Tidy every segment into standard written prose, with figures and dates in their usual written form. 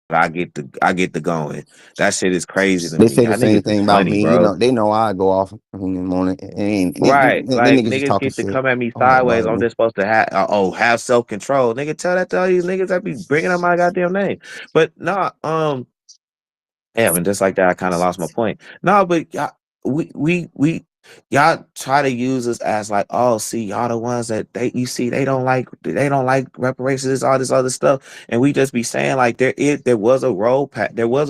I get the going. That shit is crazy to They me. say the Y'all same niggas is thing about funny, me. You bro. know, they know I go off in the morning. And Right, them like niggas is niggas talking get to shit. come at me Don't worry sideways. about I'm it. just supposed to have have self control, nigga. Tell that to all these niggas that be bringing up my goddamn name. But nah, damn, and just like that, I kind of lost my point. No, but y'all, we y'all try to use us as like, oh, see, y'all the ones that you see they don't like reparations, all this other stuff, and we just be saying like there was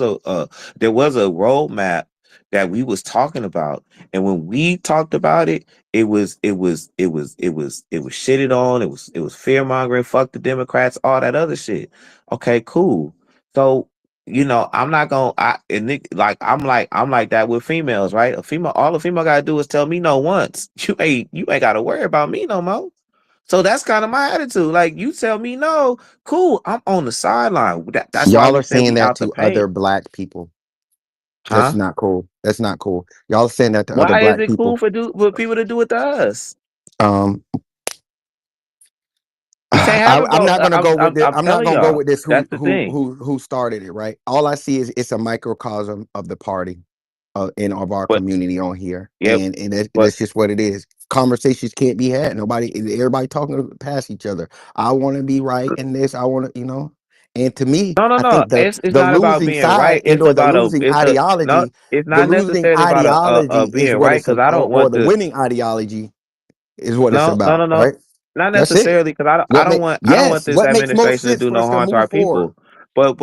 a there was a roadmap that we was talking about, and when we talked about it, it was shitted on, it was fear mongering, fuck the Democrats, all that other shit. Okay, cool. So I'm not gonna I'm like that with females, right? All a female gotta do is tell me no once. You ain't gotta worry about me no more. So that's kind of my attitude. Like you tell me no, cool. I'm on the sideline. That's why Y'all we are said saying we that out the to other paint. black people. That's Huh? not cool. That's not cool. Y'all are saying that to other Why is black it cool people. for people to do it to us? Um, We can't have it I'm both. not gonna go with this. I'm I'm not telling gonna go y'all. with this. That's the thing. Who started it? Right. All I see is it's a microcosm of the party, in of our But community on here, yep. and But that's just what it is. Conversations can't be had. Everybody talking past each other. I want to be right in this. I want to, And to me, no, no, I no. think It's the not about losing being right. side and It's or the about a. losing It's a no. ideology, It's the not losing necessarily about ideology a is being what right it's because I don't or want the the winning ideology is what it's no, no, about, no, no. right? Not That's it. necessarily because I don't want this What makes most administration to sense do for no us to harm to our move forward. people. But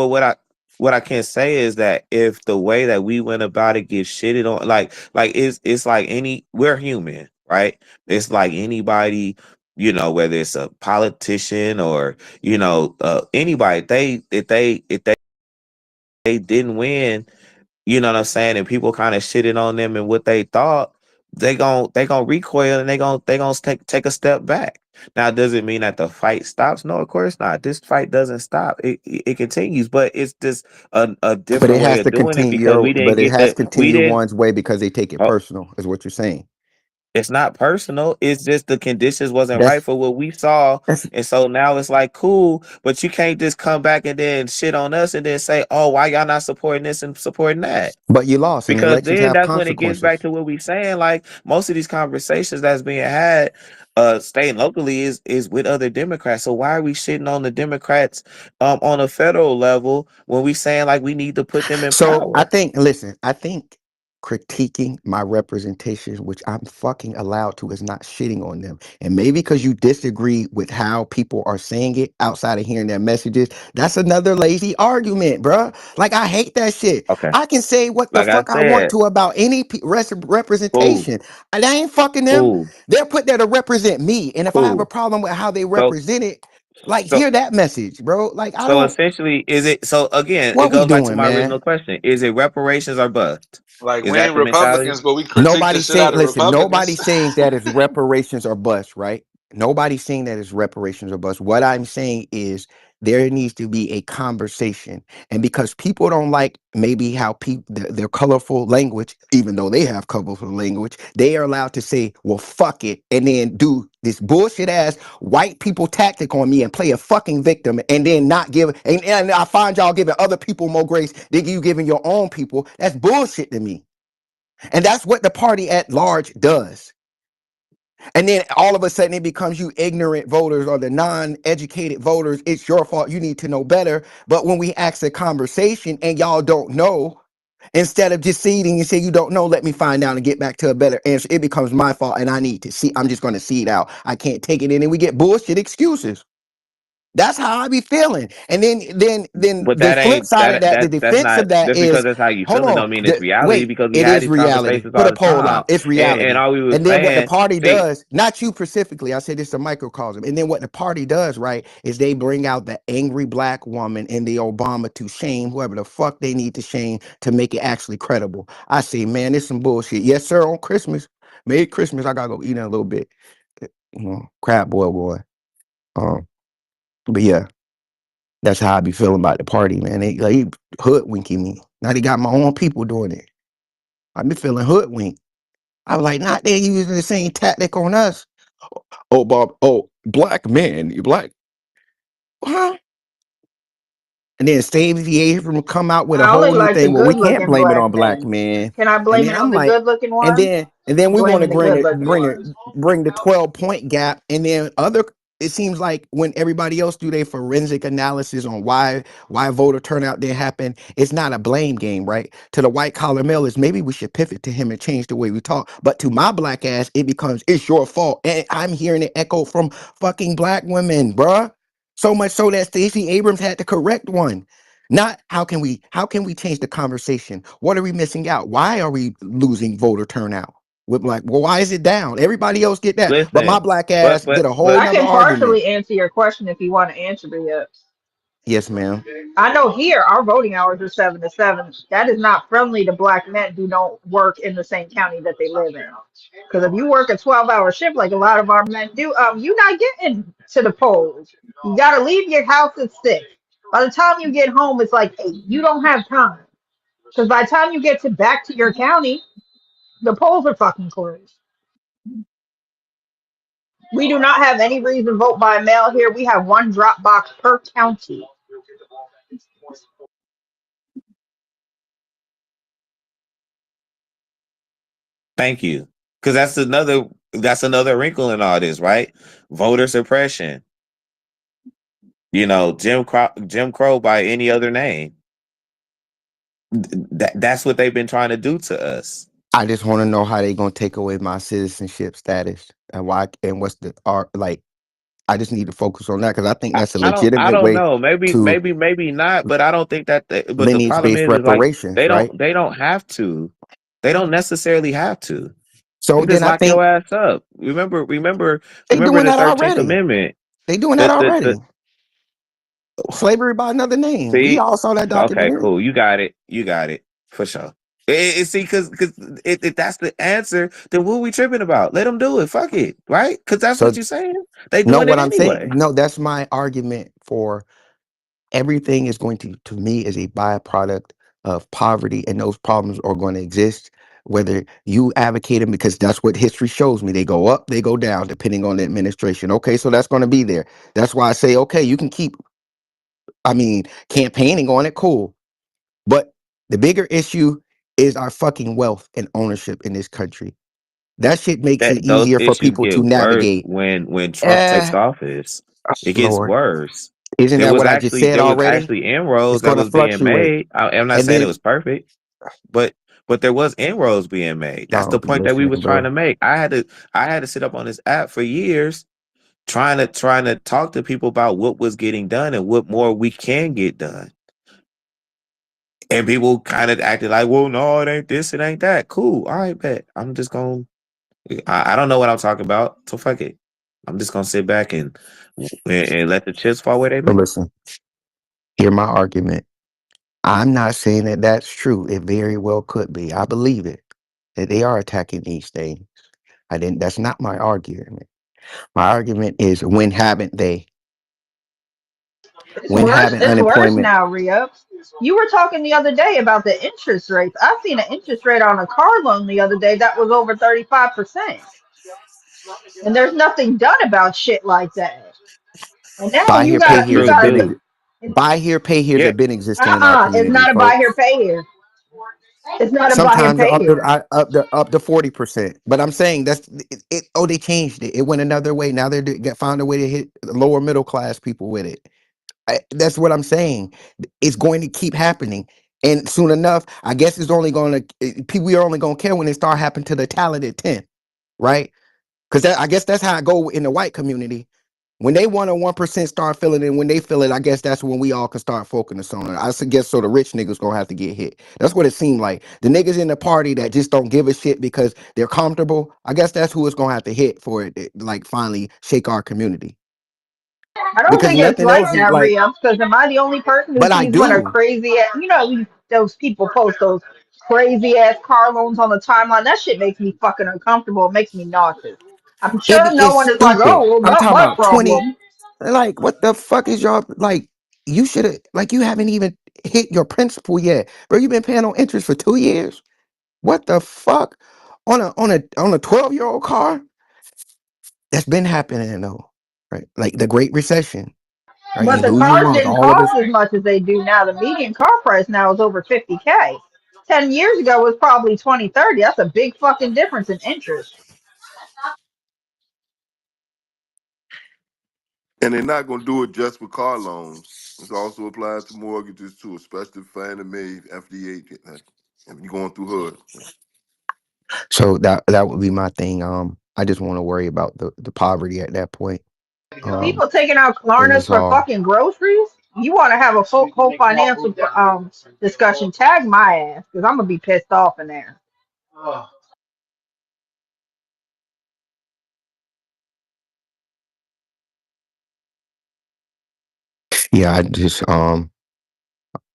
what I can say is that if the way that we went about it gets shitted on, like it's like we're human, right? It's like anybody, whether it's a politician or anybody, if they didn't win, you know what I'm saying, and people kind of shitted on them and what they thought, they gon' recoil and they gonna take a step back. Now, does it mean that the fight stops? No, of course not. This fight doesn't stop. It continues, but it's just a But different it way has of to doing it because continue. But it has to we continue didn't. one's way because they take it Oh, personal. Is what you're saying. it's not personal. It's just the conditions wasn't right That's for what we saw. that's. And so now it's like cool, but you can't just come back and then shit on us and then say, oh, why y'all not supporting this and supporting that? But you lost, and Because elections then have that's when it gets back consequences. to what we saying. Like most of these conversations that's being had, state and locally is with other Democrats. So why are we shitting on the Democrats on a federal level when we saying like we need to put them in So I power? think, listen, I think critiquing my representation, which I'm fucking allowed to, is not shitting on them. And maybe because you disagree with how people are saying it outside of hearing their messages, that's another lazy argument, bruh. Like, I hate that shit. Okay. I can say what the Like I fuck I want said, to about any cool, representation. And I ain't fucking them. cool, They're put there to represent me. And if I have a cool. problem with how they So represent it, like, so hear that message, bro. Like, I so don't, essentially is it so again, it what we goes back to doing, my man? original question. Is it reparations or bust? Like Is we that ain't the mentality? Republicans, but we critique the Nobody's shit out saying, of listen, Republicans. nobody's saying that it's reparations or bust, right? Nobody's saying that it's reparations or bust. What I'm saying is there needs to be a conversation. And because people don't like maybe how people their colorful language, even though they have colorful language, they are allowed to say, well, fuck it, and then do this bullshit ass white people tactic on me and play a fucking victim and then not give and I find y'all giving other people more grace than you giving your own people. That's bullshit to me. And that's what the party at large does. And then all of a sudden it becomes you ignorant voters or the non-educated voters. It's your fault. You need to know better. But when we ask a conversation and y'all don't know, instead of just ceding and say you don't know, let me find out and get back to a better answer, it becomes my fault and I need to see. I'm just going to see it out. I can't take it in and we get bullshit excuses. That's how I be feeling. And then But the that flip ain't side of that, the that's defense not of that just because is, that's how you hold feeling on, don't mean it's reality wait, because we it had is these reality. conversations Put all a the poll time. out. It's And reality. all we was And then what the saying, party see, does, not you specifically, I said it's a microcosm. And then what the party does, right, is they bring out the angry black woman and the Obama to shame whoever the fuck they need to shame to make it actually credible. I say, man, this some bullshit. Yes, sir, on Christmas. Merry Christmas. I gotta go eat in a little bit. Crab boy. Um, but yeah. That's how I be feeling about the party, man. He hoodwinking me. Now they got my own people doing it. I be feeling hoodwinked. I was like, not they using the same tactic on us. Oh, Bob. Oh, black man. You black? Huh? And then Stacey Abrams come out with a I only whole new like the thing. Well, we good can't looking blame it black on black men. men. Can I And blame then it on I'm the like, good looking and ones? then we want to Blaming the good looking ones. bring the 12-point gap. And then other, it seems like when everybody else do their forensic analysis on why voter turnout didn't happen, it's not a blame game, right? To the white collar male is maybe we should pivot to him and change the way we talk. But to my black ass, it becomes it's your fault. And I'm hearing it echo from fucking black women, bruh. So much so that Stacey Abrams had to correct one. Not how can we change the conversation? What are we missing out? Why are we losing voter turnout? With like, well, why is it down? Everybody else get that, but my Listen, black but ass but did a whole but I nother can argument. partially answer your question if you want to answer it yet. Yes, ma'am. I know here our voting hours are 7 to 7. That is not friendly to black men who don't work in the same county that they live in. Because if you work a 12-hour shift like a lot of our men do, you're not getting to the polls. You gotta leave your house at 6. By the time you get home, it's like 8. You don't have time. Because by the time you get to back to your county, the polls are fucking closed. We do not have any reason to vote by mail here. We have one drop box per county. thank you, because that's another wrinkle in all this, right? Voter suppression. Jim Crow by any other name. That's what they've been trying to do to us. I just want to know how they gonna take away my citizenship status and why and what's the art like. I just need to focus on that because I think that's a I legitimate don't way know. Maybe to maybe maybe not, but I don't think that but the lineage problem based is like reparations, right? they don't have to. They don't necessarily have to. So You just then I lock your think ass up. they Remember doing the that 13th already. Amendment. They doing that The already. Slavery by another name. We See, all saw that okay, documentary. cool. You got it. You got it for sure. See, because if that's the answer, then what are we tripping about? Let them do it. Fuck it, right? Because that's what So you're saying. They no, doing it what I'm saying, anyway. no, that's my argument for everything is going to me is a byproduct of poverty, and those problems are going to exist whether you advocate them because that's what history shows me. They go up, they go down, depending on the administration. Okay, so that's going to be there. That's why I say, okay, you can keep, I mean, campaigning on it, cool. But the bigger issue is our fucking wealth and ownership in this country. That shit makes That it those easier for issues people to get worse navigate. when Trump takes Eh, office. It gets Lord, worse. isn't that what I just said There was already? actually It's inroads that going to was being fluctuate. made. I'm not And saying it then, was perfect, but there was inroads being made. That's oh, the point that we listen, was trying bro. to make. I had to sit up on this app for years trying to talk to people about what was getting done and what more we can get done. And people kind of acted like, well, no, it ain't this, it ain't that. Cool. All right, bet. I'm just going I don't know what I'm talking about. So fuck it. I'm just gonna sit back and let the chips fall where they So may. listen, hear my argument. I'm not saying that that's true. It very well could be. I believe it that they are attacking these things. I didn't. That's not my argument. My argument is when haven't they? It's When worse. haven't It's worse unemployment? now, Ria. You were talking the other day about the interest rates. I seen an interest rate on a car loan the other day that was over 35%. And there's nothing done about shit like that. And now Buy you here, pay got That's here's true have been too. buy here, pay here's Yeah. have been existing in our it's community, not a buy here, folks. pay here. It's not a buy here, Sometimes pay here. up to 40%. But I'm saying that's it. Oh, they changed it. It went another way. Now they get found a way to hit lower middle class people with it. That's what I'm saying. It's going to keep happening, and soon enough, I guess it's only going to people are only going to care when it start happening to the talented 10, right? Because I guess that's how I go in the white community. When they 1% start feeling it, when they feel it, I guess that's when we all can start focusing on it. I suggest so the rich niggas gonna have to get hit. That's what it seemed like. The niggas in the party that just don't give a shit because they're comfortable. I guess that's who it's gonna have to hit for it, like finally shake our community. I don't Because think it's nothing like else is that, like. Ria. Because am I the only person who But I sees when a do. crazy ass, those people post those crazy ass car loans on the timeline? That shit makes me fucking uncomfortable. It makes me nauseous. I'm sure no It's one is like, stupid. oh, well, I'm not talking my about 20. problem. Like, what the fuck is y'all like? You should have like you haven't even hit your principal yet, bro. You've been paying on interest for 2 years. What the fuck? On a 12-year-old car? That's been happening though. Right? Like the Great Recession. Are But you the do you cars want didn't all of cost this? as much as they do now. The median car price now is over 50K. 10 years ago was probably 20, 30. That's a big fucking difference in interest. And they're not going to do it just for car loans. It also applies to mortgages too, especially Fannie Mae, FDA. If you're going through HUD. So that would be my thing. I just want to worry about the poverty at that point. People taking out And Klarnas it's for all fucking groceries. You want to have a full, whole financial discussion? Tag my ass because I'm gonna be pissed off in there. yeah, I just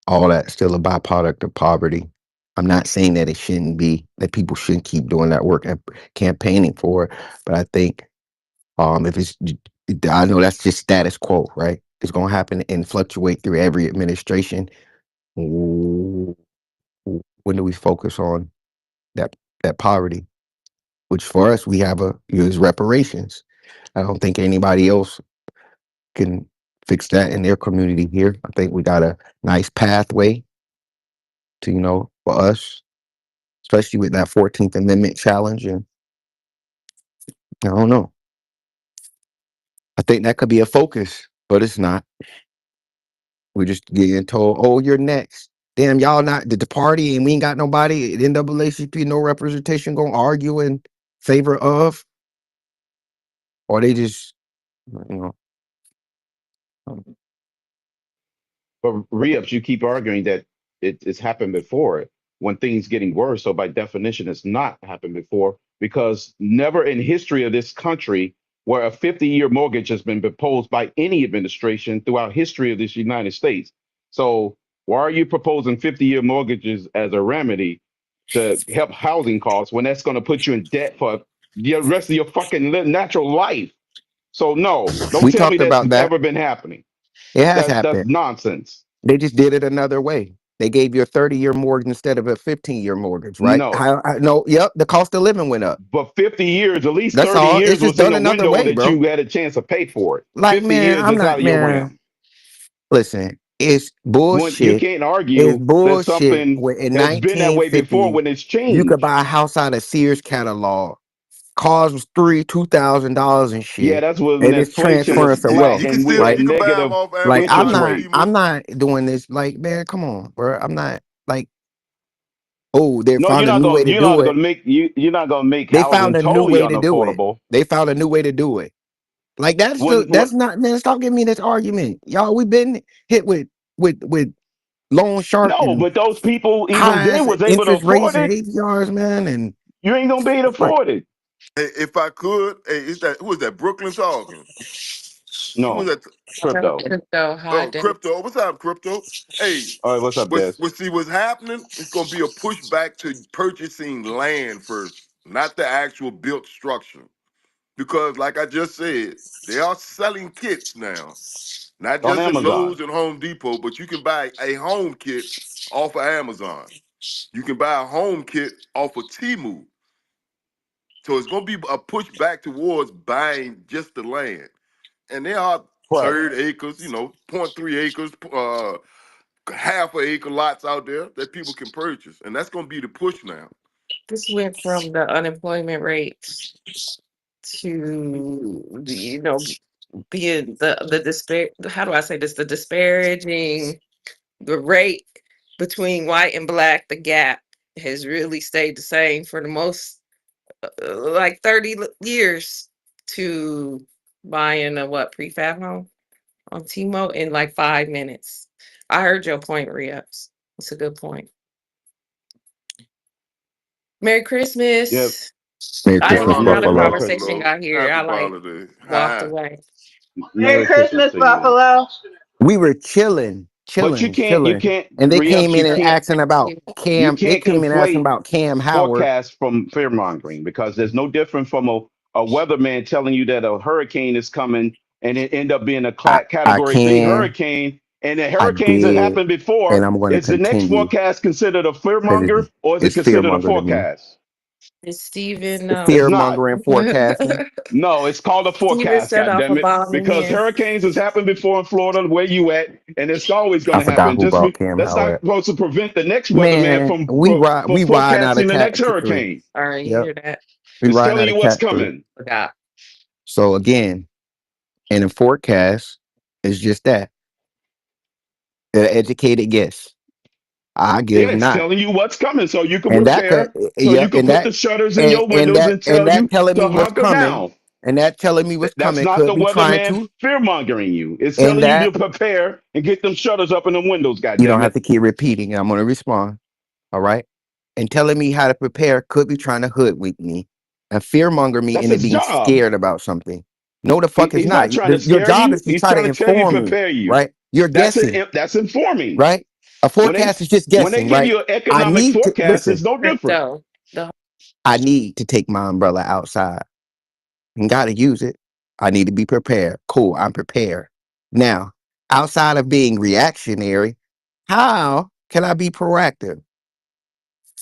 all that's still a byproduct of poverty. I'm not saying that it shouldn't be, that people shouldn't keep doing that work and campaigning for it, but I think if it's, I know that's just status quo, right? It's gonna happen and fluctuate through every administration. When do we focus on that poverty? Which for us, we have is reparations. I don't think anybody else can fix that in their community here. I think we got a nice pathway to, for us, especially with that 14th Amendment challenge. And I don't know. I think that could be a focus, but it's not. We're just getting told, oh, you're next. Damn, y'all not the party and we ain't got nobody at NAACP, no representation gonna argue in favor of, or they just, you know. But re-ups, you keep arguing that it's happened before when things getting worse. So by definition, it's not happened before because never in history of this country where a 50-year mortgage has been proposed by any administration throughout history of this United States. So why are you proposing 50-year mortgages as a remedy to help housing costs when that's going to put you in debt for the rest of your fucking natural life? So no, don't We tell me talked that's about that. ever been happening. It has That's happened. nonsense. They just did it another way. They gave you a 30-year mortgage instead of a 15-year mortgage, right? No, No, yep, the cost of living went up. but 50 years, at least That's 30 all. It's years just was in done a another window way, that bro. you had a chance to pay for it. Like, 50 man, years I'm is out not, of your man. realm. Listen, it's When you bullshit. can't It's argue that bullshit. something Where in has been that way before 1950, when it's you could changed. buy a house out of Sears catalog. Cars was $2,000 and Yeah, shit. that's when And it's inflation was transference of You, flat wealth, you can and we still had right? you can buy them negative off Like interest Amazon, rate. Timo. I'm not doing this. Like, man, come on, bro. I'm not like, oh, they No, found a new way to you're do not it. gonna make you're not gonna make They housing found a new totally way to do it. unaffordable. They found a new way to do it. Like When that's not, man. Stop giving me this argument, y'all. We've been hit with loan shark no, and but those people even high then was able to interest rates afford and it. APRs, man. And You ain't gonna be able to like, afford it. Hey, if I could, hey, is that who is that? Brooklyn talking? Who was No, that? crypto. Crypto, hi, Oh, Dave. crypto. What's up, crypto? Hey, All right, what's up, Des? what's happening? It's gonna be a pushback to purchasing land first, not the actual built structure. Because, like I just said, they are selling kits now, not On just at Amazon. Lowe's and Home Depot, but you can buy a home kit off of Amazon. You can buy a home kit off of Temu. So it's gonna be a pushback towards buying just the land. And there are Right. third acres, 0.3 acres, half an acre lots out there that people can purchase. And that's gonna be the push now. This went from the unemployment rates to being the despair. How do I say this? The disparaging the rate between white and black. The gap has really stayed the same for the most like 30 years to buying a prefab home on Timo in like 5 minutes. I heard your point, Rios. It's a good point. Merry Yeah. Christmas. Merry I didn't Christmas, even know the Holidays, Merry Buffalo. conversation Christmas. Buffalo. got here. Happy I like holidays. walked Hi. away. Merry Merry Christmas Christmas, to you. Buffalo. We were chilling, But chilling, chilling, you can't and they re-ups, came in and asking about you Cam. They can't came in asking conflate about Cam Howard. forecast from fear mongering because there's no different from a weatherman telling you that a hurricane is coming and it end up being a I category B can, hurricane. And the I hurricanes that did, happened and before, I'm going to is the next continue forecast considered a fear because monger or is it it's fear considered a monger to me. forecast? Is Steven It's Fear not. mongering forecasting. No, it's called a Steven forecast, set God off damn a it! bomb in Because here. hurricanes has happened before in Florida, where you at, and it's always going I to forgot happen. who Just brought be, Cam that's not Howard. supposed to prevent the next weatherman Man, from we riding out of forecasting the next category. hurricane. All right, you Yep, hear that? we It's riding telling out you of what's category. coming. Forgot. So again, in a forecast, it's just that an educated guess. I Yeah, give it's not, telling you what's coming, so you can and that could, prepare. So you yep, can put the shutters in your and windows and tell that you telling to me what's hunker coming, down. and that telling me what's That's coming not the could be trying weatherman to, fear mongering you. It's and telling you to that prepare and get them shutters up in the windows. God you don't damn have it! to keep repeating. I'm gonna respond. All right, and telling me how to prepare could be trying to hoodwink me and fear monger me That's into his being job. scared about something. No, the fuck is He's not. not trying to Your scare job you. is to He's try to trying to tell you, inform me, prepare you. right? You're That's guessing, it. That's informing. right? A When they forecast is just when they guessing, give right? you an I economic need to forecast, it's listen. no different. Crypto. The I need to take my umbrella outside and gotta use it. I need to be prepared. Cool, I'm prepared. Now, outside of being reactionary, how can I be proactive?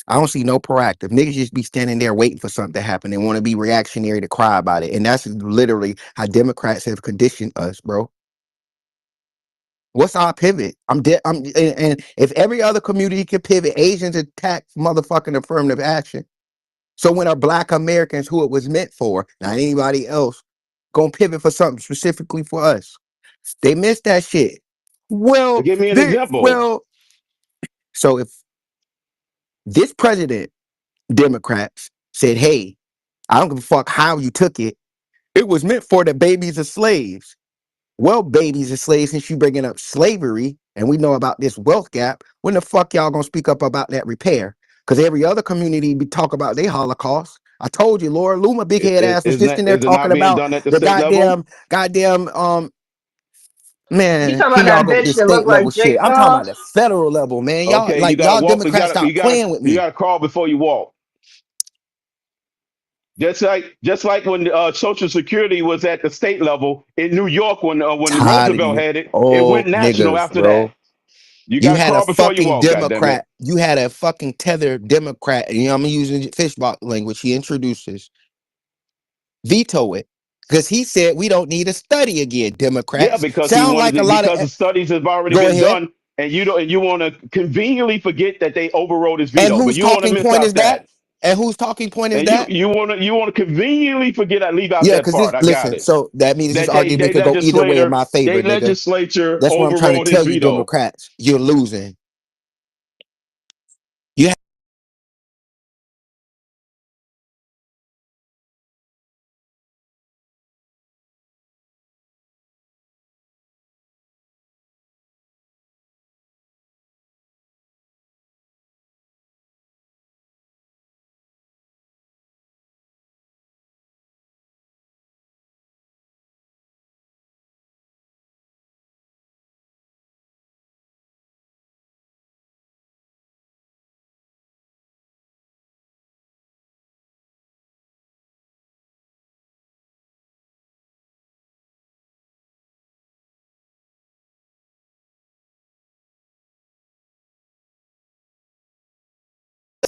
I don't see no proactive. Niggas just be standing there waiting for something to happen and want to be reactionary to cry about it. And that's literally how Democrats have conditioned us, bro. What's our pivot? And if every other community could pivot, Asians attack motherfucking affirmative action. So when are Black Americans, who it was meant for, not anybody else, gonna pivot for something specifically for us? They missed that shit. Well, Give me an example. so if this president, Democrats, said, hey, I don't give a fuck how you took it. It was meant for the babies of slaves. Well, babies of slaves, since you bringing up slavery, and we know about this wealth gap, when the fuck y'all gonna speak up about that repair? Because every other community be talk about their Holocaust. I told you, Laura Luma, big head ass, was just in there Is it talking not being about done at the the state level? goddamn, You man, talking here about y'all that go with bitch this that state look level like shit. Jake I'm talking Paul? about the federal level, man. Y'all, Okay, you like, gotta y'all walk. Democrats stop playing with You me. gotta crawl before you walk. Just like when Social Security was at the state level in New York when Tired of Roosevelt you had it, it went old national niggas, after that. bro. You You got to had a crawl before you fucking walk. God damn it! Democrat. You had a fucking tethered Democrat. You know, I'm using fishbox language. He introduces veto it because he said we don't need to study again. Yeah, Democrats because he sound wanted like a it lot of. because the studies have already Go been ahead. done, and you don't and you want to conveniently forget that they overrode his And veto, but whose you want to talking miss point out is that? that, And whose talking point is and that? you want to conveniently forget. I leave out Yeah, that because part. this. I got Listen. it. So that means this That argument could go either way in my they favor, nigga. legislature That's what I'm trying to overrode his tell you, veto. Democrats. You're losing. You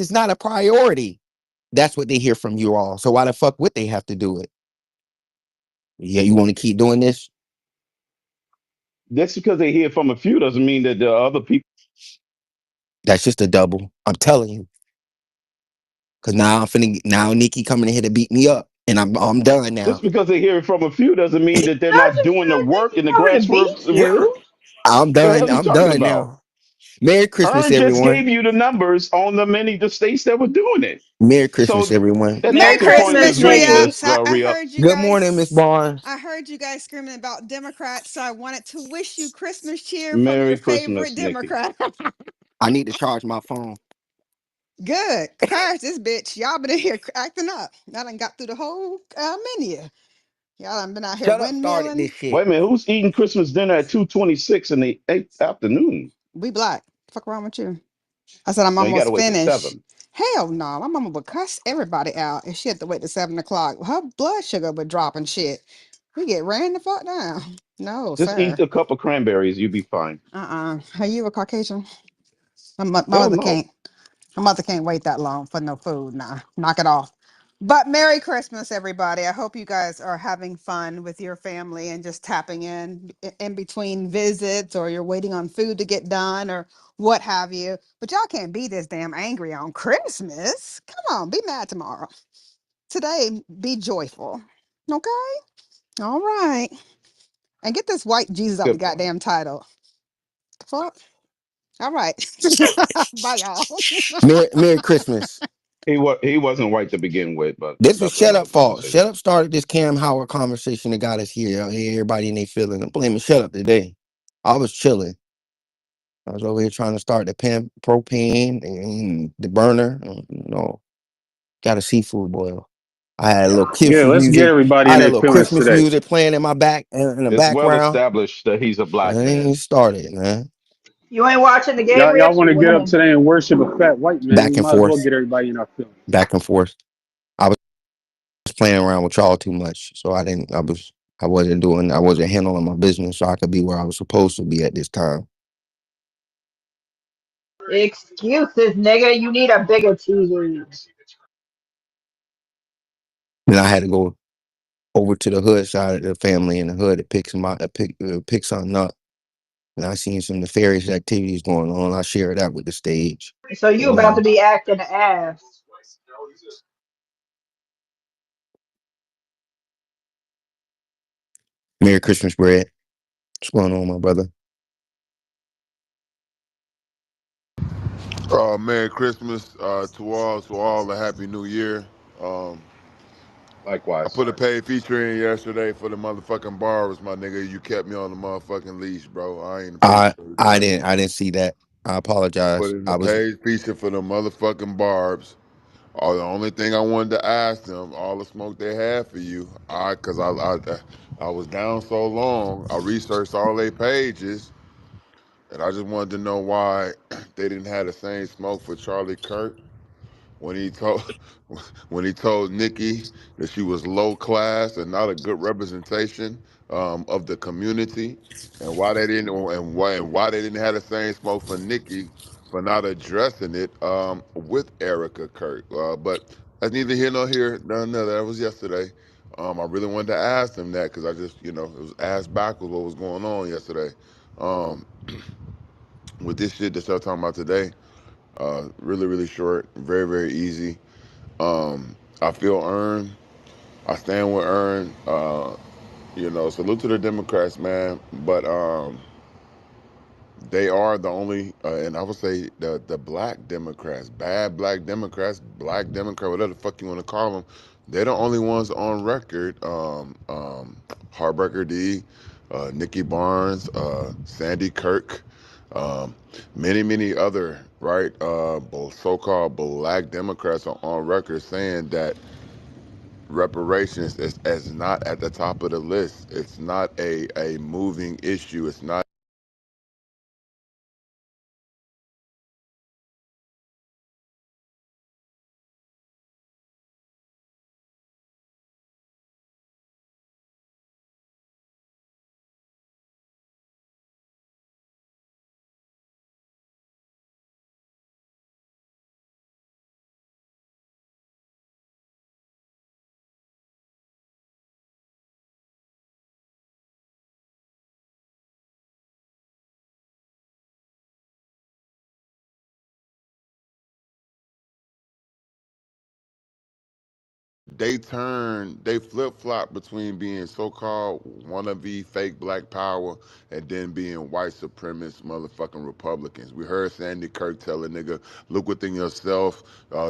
it's not a priority. That's what they hear from you all. So why the fuck would they have to do it? Yeah, you want to keep doing this? Just because they hear from a few doesn't mean that the other people. That's just a double. I'm telling you. Cause now Nikki coming in here to beat me up. And I'm done Just now. because they hear it from a few doesn't mean that they're Not not just doing the feel work Nikki and the coming to beat grassroots you. work. I'm What the hell done. are you I'm talking done about? now. Merry Christmas, Ern just everyone. gave you the numbers on the many the states that were doing it. Merry Christmas, So everyone. that Merry talking point Christmas, is Merry Rhea. Christmas, meaningless, Rhea. I Rhea. heard you Good morning, Miss guys. Barnes. I heard you guys screaming about Democrats, so I wanted to wish you Christmas cheer from your Merry favorite Christmas, Nikki. Democrat. I need to charge my phone. Good. Paris, this bitch. Y'all been in here acting up. Y'all done got through the whole menu. Y'all done been out here Shut up, started windmilling. this shit. Wait a minute, who's eating Christmas dinner at 2:26 in the afternoon? We black. Fuck wrong with you? I said I'm No, you gotta almost wait to finished. 7. Hell no, my mama would cuss everybody out if she had to wait to 7 o'clock. Her blood sugar would drop and shit. We get ran the fuck down. No, Just eat sir. a cup of cranberries, you'll be fine. Are you a Caucasian? My Hell mother no. can't. My mother can't wait that long for no food. Nah, knock it off. But Merry Christmas, everybody. I hope you guys are having fun with your family and just tapping in between visits, or you're waiting on food to get done or what have you. But y'all can't be this damn angry on Christmas. Come on, be mad tomorrow. Today, be joyful. Okay? All right. And get this white Jesus out the Good point. goddamn title. The fuck? All right. Bye, y'all. Merry Christmas. He wasn't white to begin with, but This was that's Shut another Up fault. conversation. Shut Up started this Cam Howard conversation that got us here. Everybody in their feeling. I'm blaming Shut Up today. I was chilling. I was over here trying to start the propane and the burner. Got a seafood boil. I had a little Yeah, Christmas let's get music. everybody I in had a their little feelings Christmas today. music playing in my back in the It's well background. established that he's a I black ain't man. even started, man. You ain't watching the game, Y'all Rich? want You to get up winning. today and worship a fat white man? Back We and might as well forth, get everybody in our feelings. back and forth. I was playing around with y'all too much, so I wasn't handling my business so I could be where I was supposed to be at this time. Excuses, nigga. You need a bigger TV. And I had to go over to the hood side of the family in the hood to pick something up. And I seen some nefarious activities going on. I shared that with the stage. So you about to be acting ass. Merry Christmas, Bread. What's going on, my brother? Merry Christmas to all, a Happy New Year. Um, I Likewise. put a paid feature in yesterday for the motherfucking barbers, my nigga. You kept me on the motherfucking leash, bro. I ain't I appreciate I that. didn't I didn't see that. I Put apologize. in the I was paid feature for the motherfucking barbs. The only thing I wanted to ask them, all the smoke they had for you, I was down so long. I researched all their pages, and I just wanted to know why they didn't have the same smoke for Charlie Kirk when he told when he told Nikki that she was low class and not a good representation of the community, and why they didn't have the same smoke for Nikki for not addressing it with Erica Kirk. But that's neither here nor here. No, that was yesterday. I really wanted to ask them that because I just, it was asked backwards what was going on yesterday. Um, with this shit that y'all talking about today, really, really short, very, very easy. I feel earned. I stand with Earn. Salute to the Democrats, man. But they are the only, and I would say the black Democrats, bad black Democrat, whatever the fuck you want to call them. They're the only ones on record. Heartbreaker D, Nikki Barnes, Sandy Kirk, um, many other right, so-called black Democrats are on record saying that reparations is not at the top of the list. It's not a moving issue. It's not. They flip flop between being so-called wannabe fake black power and then being white supremacist motherfucking Republicans. We heard Sandy Kirk tell a nigga, look within yourself.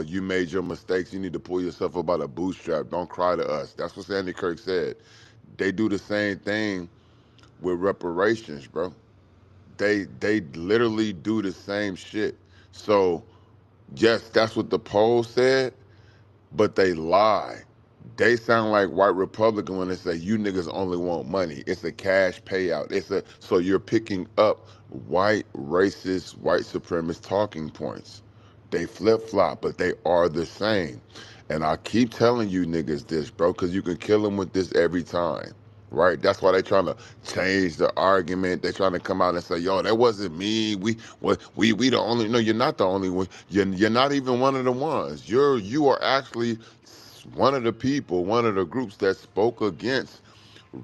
You made your mistakes. You need to pull yourself up by the bootstrap. Don't cry to us. That's what Sandy Kirk said. They do the same thing with reparations, bro. They literally do the same shit. So yes, that's what the poll said, but they lie. They sound like white Republican when they say you niggas only want money. It's a cash payout. So you're picking up white racist, white supremacist talking points. They flip flop, but they are the same. And I keep telling you niggas this, bro, because you can kill them with this every time. Right? That's why they trying to change the argument. They trying to come out and say, "Yo, that wasn't me. We the only." No, you're not the only one. You're not even one of the ones. You are actually was one of the people, one of the groups that spoke against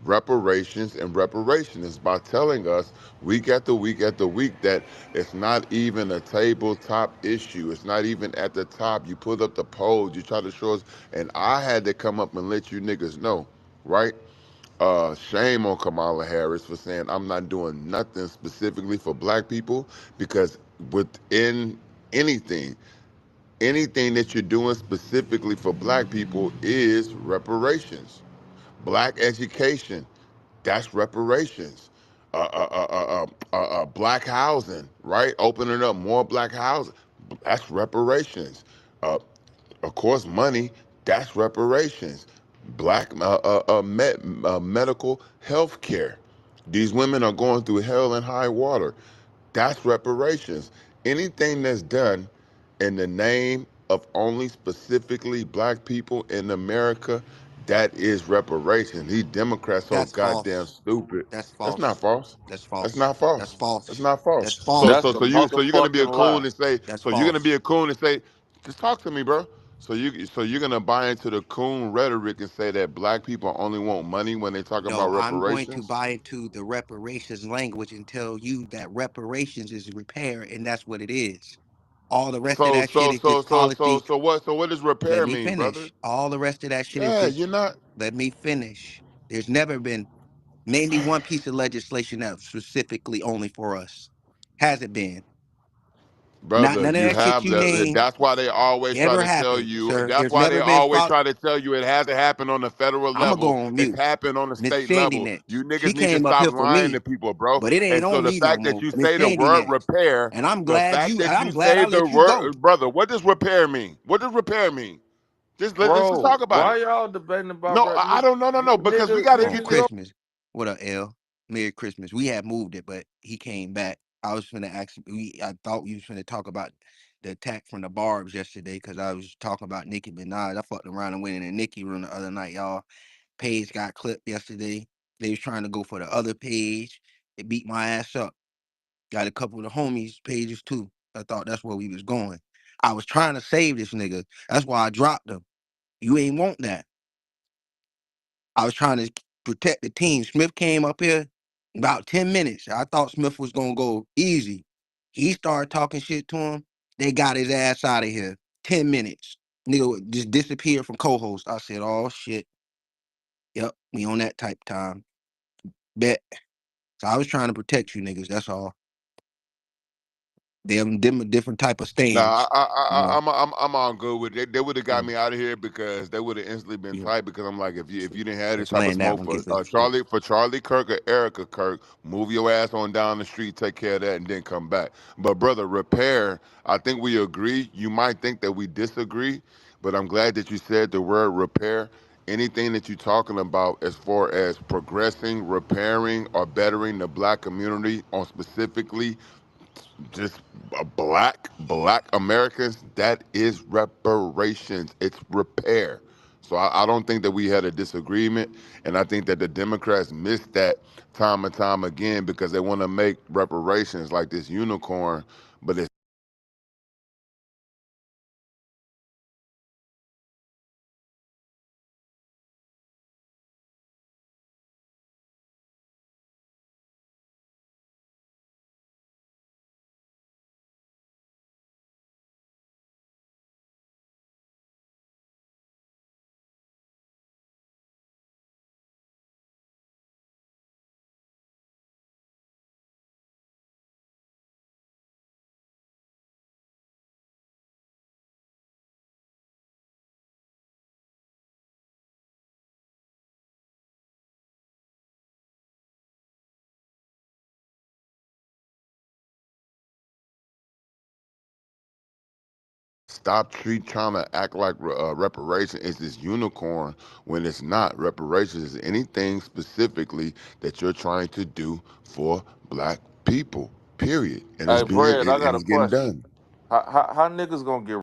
reparations and reparationists by telling us week after week after week that it's not even a tabletop issue. It's not even at the top. You put up the polls, you try to show us, and I had to come up and let you niggas know, right? Shame on Kamala Harris for saying I'm not doing nothing specifically for black people, because within anything, anything that you're doing specifically for black people is reparations. Black education, that's reparations. Black housing, right? Opening up more black housing, that's reparations. Uh, of course, money, that's reparations. Black medical health care. These women are going through hell and high water. That's reparations. Anything that's done in the name of only specifically black people in America, that is reparations. These Democrats so That's goddamn false. stupid. That's That's not false. false. That's That's false. not That's false. That's false. not false. That's So false. so That's so a you so you're gonna be motherfucking a coon lie. and say, That's so you're gonna be false. a coon and say, just talk to me, bro. So you're gonna buy into the coon rhetoric and say that black people only want money when they talk about No, I'm going to reparations? buy into the reparations language and tell you that reparations is repair, and that's what it is. All the rest of So that shit so is so just so so policy. so what so what does Let repair me mean, brother? finish. All the rest of that shit is Yeah, you're just, not. let me finish. There's never been, name me one piece of legislation that's specifically only for us. Hasn't been. Not Brother, none of you that shit have you the. name That's why they always try ever to tell happened, you. sir. That's There's why they never been always fought. try to tell you it hasn't happened on the federal I'm gonna go level. on It's mute. happened on the Miss state Sandy level. next. You She niggas need to came up stop here for lying to me, people, bro. but it ain't And so on the me no fact that more. you Miss say the Sandy word next. repair, And I'm the glad fact you, that I'm you glad say I the let you go. word, brother, what does repair mean? What does repair mean? Let's just Bro, talk about why it. y'all debating about No, I don't. No, no, no. Because we got to On nigga get this. go Christmas. What up, L? Merry Christmas. We had moved it, but he came back. I was finna ask. I thought we was finna talk about the attack from the Barb's yesterday because I was talking about Nicki Minaj. I fucked around and went in the Nicki room the other night, y'all. Page got clipped yesterday. They was trying to go for the other page. They beat my ass up. Got a couple of the homies pages too. I thought that's where we was going. I was trying to save this nigga. That's why I dropped him. You ain't want that. I was trying to protect the team. Smith came up here about 10 minutes. I thought Smith was gonna go easy. He started talking shit to him. They got his ass out of here. 10 minutes. Nigga just disappeared from co-host. I said, oh shit. Yep, we on that type time. Bet. So I was trying to protect you niggas. That's all. Them a different type of Nah, stance. You know. I'm on good with it. They would have got Yeah. me out of here because they would have instantly been Yeah. tight. Because I'm like, if you didn't have this Let's type of land that smoke one. for Get the Charlie Kirk or Erica Kirk, move your ass on down the street, take care of that, and then come back. But brother, repair. I think we agree. You might think that we disagree, but I'm glad that you said the word repair. Anything that you're talking about as far as progressing, repairing, or bettering the black community on specifically just black Americans, that is reparations. It's repair. So I don't think that we had a disagreement, and I think that the Democrats missed that time and time again because they want to make reparations like this unicorn, but it's stop trying to act like reparation is this unicorn when it's not. Reparations is anything specifically that you're trying to do for black people. Period. And Hey Brad, I got a it's getting question. done. How niggas gonna get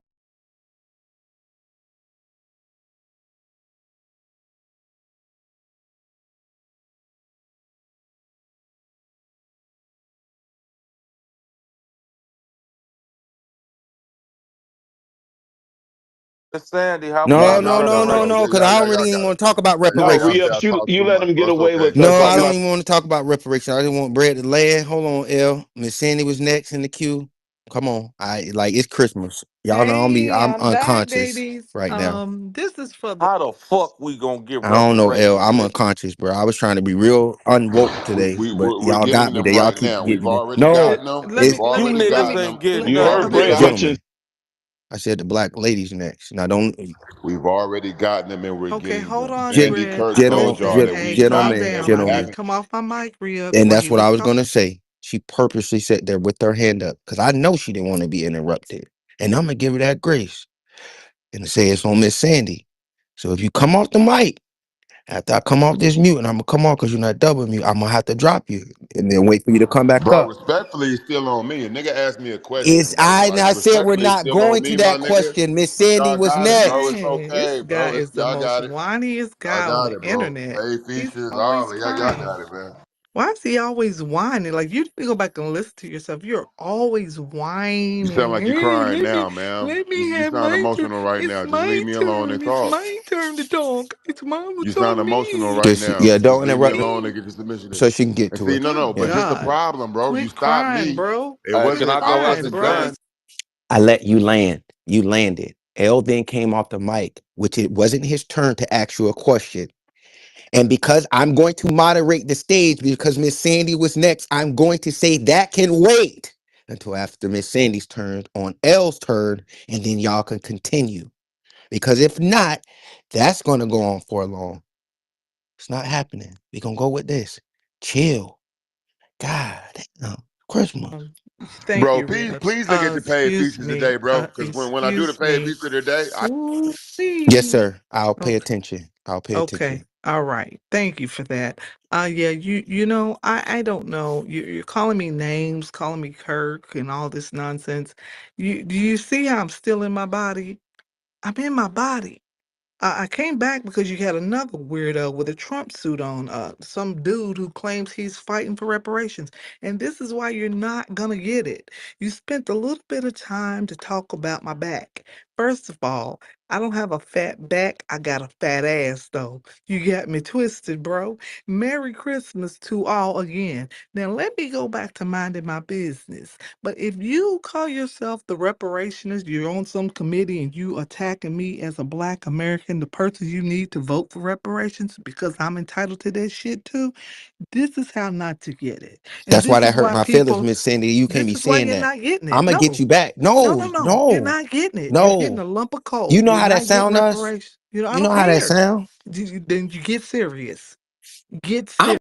Miss Sandy, how No, far Y'all no, y'all got it, no, been no, bro. though? no, because I don't really even want to talk about No, Y'all reparations. Re-Ups, got talk you too let much, them bro. get It's away okay. with No, talking I don't about. even want to talk about reparations. I just want bread to land. Hold on, L. Miss Sandy was next in the queue. Come on. It's Christmas. Y'all know Hey, I'm I'm back, unconscious babies. right now. This is for the How the fuck we gonna get I don't know, L. reparations, I'm nigga? unconscious, bro. I was trying to be real unwoke today, but We're y'all got getting me them there. Y'all right keep now. We've getting me. already No, gotten them. let We've me it's let You me already let niggas me gotten ain't them. getting let, You heard nothing, okay. Rich. nigga. gentlemen. I said the black ladies next. Now don't We've already gotten them, and we're Okay, getting hold them. on, Sandy Fred. Kirk told y'all that we got Calm them, down. I and we had to gentlemen. haven't. come off my mic, Rhea, And while that's he what I was was talking. gonna say. She purposely sat there with her hand up because I know she didn't want to be interrupted. And I'm gonna give her that grace and say it's on Miss Sandy. So if you come off the mic after I come off this mute, and I'm gonna come off because you're not double mute, I'm gonna have to drop you and then wait for you to come back Bro, up. respectfully, it's still on me. A nigga asked me a Is question, bro. I Like, now said we're respectfully, it's not still on going to me, my that nigga. question. Miss Sandy Y'all was got it, bro. next. It's Dang, this okay, guy bro. is the Y'all most got it. whiniest Y'all guy on got the it, bro. internet. Pay He's features, all always that. Y'all crying. got it, man. Why is he always whining? Like, you need to go back and listen to yourself. You're always You sound whining. like you're Hey, crying now, man. let You, me you have sound my turn. emotional right It's now. Just leave my me alone and turn. It's talk. my turn to talk. It's mine. You It's sound on emotional me. right Just now. yeah, Just don't leave me interrupt alone and get your submission in. so she can get And to see, it. no, Good Yeah. but this the God. problem, bro. You Quit stopped crying, me. bro. It Hey, Quit can wasn't. I I go after crying, wasn't bro. done. John? I let you land. You landed. L then came off the mic, which it wasn't his turn to ask you a question. And because I'm going to moderate the stage because Miss Sandy was next, I'm going to say that can wait until after Miss Sandy's turn on L's turn, and then y'all can continue. Because if not, that's going to go on for long. It's not happening. We're going to go with this. Chill. God damn. Christmas. Um, Thank Bro, you, please, Ribs. please look at the paid Excuse features me. today, bro. Because when I do the Excuse paid me. feature today, Ooh, Yes, wee. sir. I'll pay Okay. attention. I'll pay Okay. attention. All right. Thank you for that. Yeah, you know, I don't know. You're calling me names, calling me Kirk and all this nonsense. Do you see how I'm still in my body? I'm in my body. I came back because you had another weirdo with a Trump suit on, some dude who claims he's fighting for reparations. And this is why you're not gonna get it. You spent a little bit of time to talk about my back. First of all, I don't have a fat back, I got a fat ass though. You got me twisted, bro. Merry Christmas to all again. Now let me go back to minding my business. But if you call yourself the reparationist, you're on some committee and you attacking me as a black American, the person you need to vote for reparations because I'm entitled to that shit too, this is how not to get it. And That's why this that is hurt why my feelings, people, Miss Sandy. You can't this be is why saying you're that. not getting I'm it. gonna get No, you back. no, No, no, no. You're no, not getting it. You're getting no. a lump of You coal. know You're how that not getting sound us? reparations. You know, I You know don't how that care. sound? Then you get serious. Get I'm serious.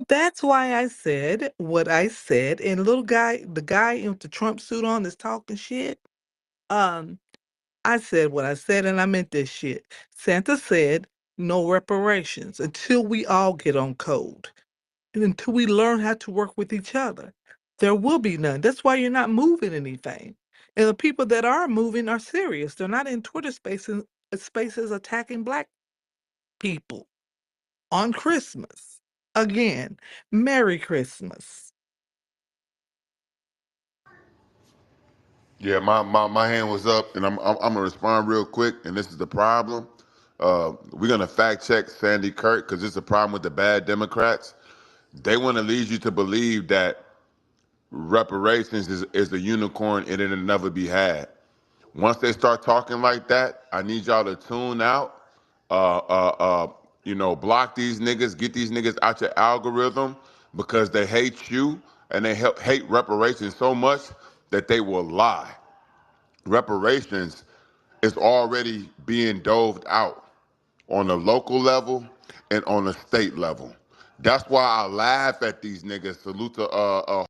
That's why I said what I said. And little guy, the guy with the Trump suit on is talking shit. Um, I said what I said and I meant this shit. Santa said no reparations until we all get on code and until we learn how to work with each other. There will be none. That's why you're not moving anything. And the people that are moving are serious. They're not in Twitter spaces attacking black people on Christmas. Again, Merry Christmas. yeah, my hand was up, and I'm gonna respond real quick. And this is the problem. We're gonna fact check Sandy Kirk because it's a problem with the bad Democrats. They want to lead you to believe that reparations is a unicorn and it'll never be had. Once they start talking like that, I need y'all to tune out. Uh, uh, uh, block these niggas, get these niggas out your algorithm because they hate you and they hate reparations so much that they will lie. Reparations It's already being doved out on a local level and on a state level. That's why I laugh at these niggas. Salute to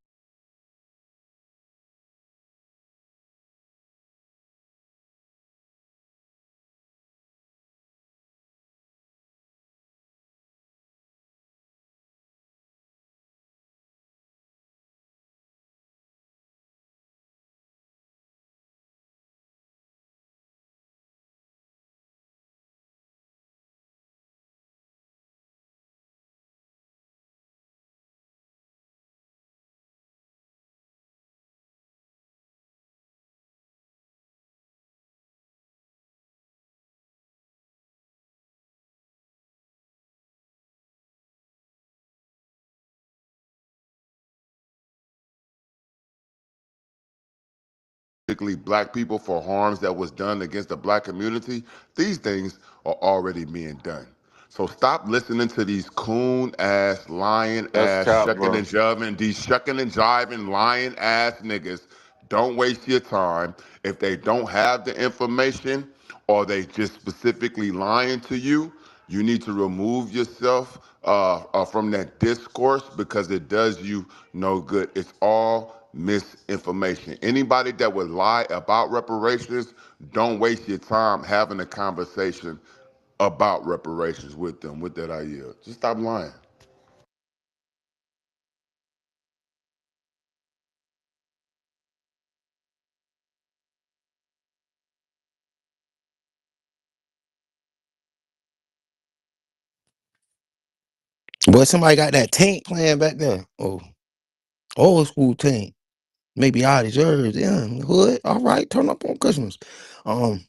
particularly black people for harms that was done against the black community, these things are already being done. So stop listening to these coon ass, lying That's ass, cap, shucking bro. and jiving, these shucking and jiving, lying ass niggas. Don't waste your time. If they don't have the information or they just specifically lying to you, you need to remove yourself from that discourse because it does you no good. It's all misinformation. Anybody that would lie about reparations, don't waste your time having a conversation about reparations with them. With that, I yield. Just stop lying. Boy, somebody got that tank playing back there. Oh, old school tank. Maybe I deserve them. Hood. All right, turn up on Christmas. Um,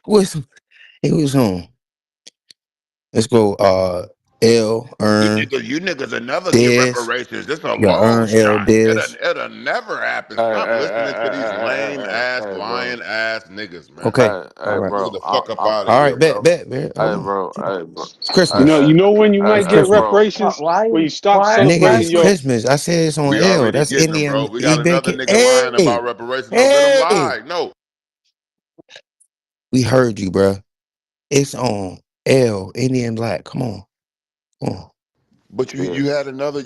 what's it was on? Let's go. L Earn You niggas will never get Des. reparations. This a Yeah, long Earn L shot. Des. It'll never happen. Hey, Stop hey, listening to hey, these hey, hey, lame hey, ass, hey, hey, bro. lying ass niggas, man. Okay. All Hey, right. Nigga, bro. the fuck up I'm, out of All here, right. Bet. bro. Bet. Bet. Hold hey, on. bro. Hey, bro. It's Hey, You know, Christmas. you know when you hey, It's might hey, get Christmas. bro. reparations when Why? you stop Why? Nigga, Why? celebrating it's your. Christmas. I said it's on We L. already That's getting them, bro. Indian. We He got been another nigga lying about hey. reparations. No, let him Hey. lie. No. We heard you, bruh. It's on L. Indian Black. Come on. Come on. But Yeah.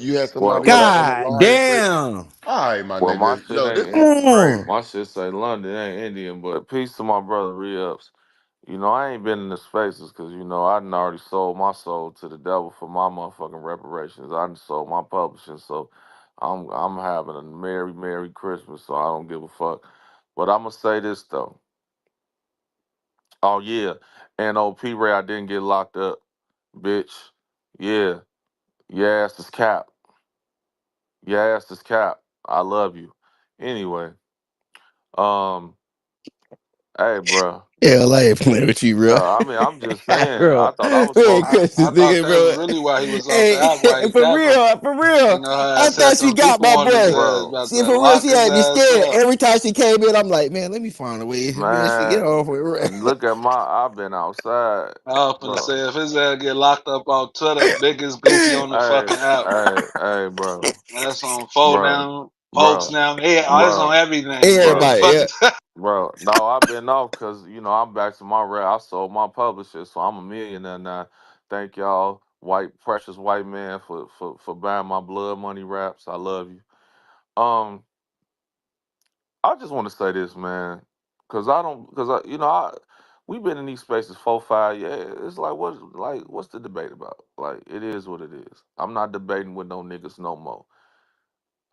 you had Well, somebody well, in the God line say, damn. all right, my well, my nigga. shit Yo, this Come ain't. is crazy. on. My shit say London ain't Indian, but peace to my brother Re-Ups. You know, I ain't been in the spaces because, you know, I done already sold my soul to the devil for my motherfucking reparations. I done sold my publishing, so I'm having a merry Christmas, so I don't give a fuck. But I'm gonna say this though. Oh yeah, and old P Ray, I didn't get locked up, bitch. Yeah, your ass is cap. Your ass is cap. I love you. Anyway, um, hey, bro. Hell, I ain't playing with you, bro. I mean, I'm just saying. Bro, I thought I was man, supposed to. Christmas, I thought nigga, that was bro. really why he was off the Hey, app, why he for kept him. real, for real. You know how I I said thought she some got people my wanted his boy. ass Bro, about See, to for real, lock she his had me ass scared. up. Every time she came in, I'm like, man, let me find a way. Man, she get man, off with look at my. I've been outside, I was finna bro. say if his ass get locked up on Twitter, biggest goofy on the Hey, fucking app. hey, bro, That's on phone bro, now, folks bro, now. Yeah, it's on bro, everything. What the bro, everybody. fuck Yeah. is that? bro. No, I've been off because you know I'm back to my rap. I sold my publisher, so I'm a millionaire now. Thank y'all, white precious white man, for buying my blood money raps. I love you. Um, I just want to say this, man, because I don't, because you know, we've been in these spaces 4, 5 years. It's like, what's the debate about? Like, it is what it is. I'm not debating with no niggas no more.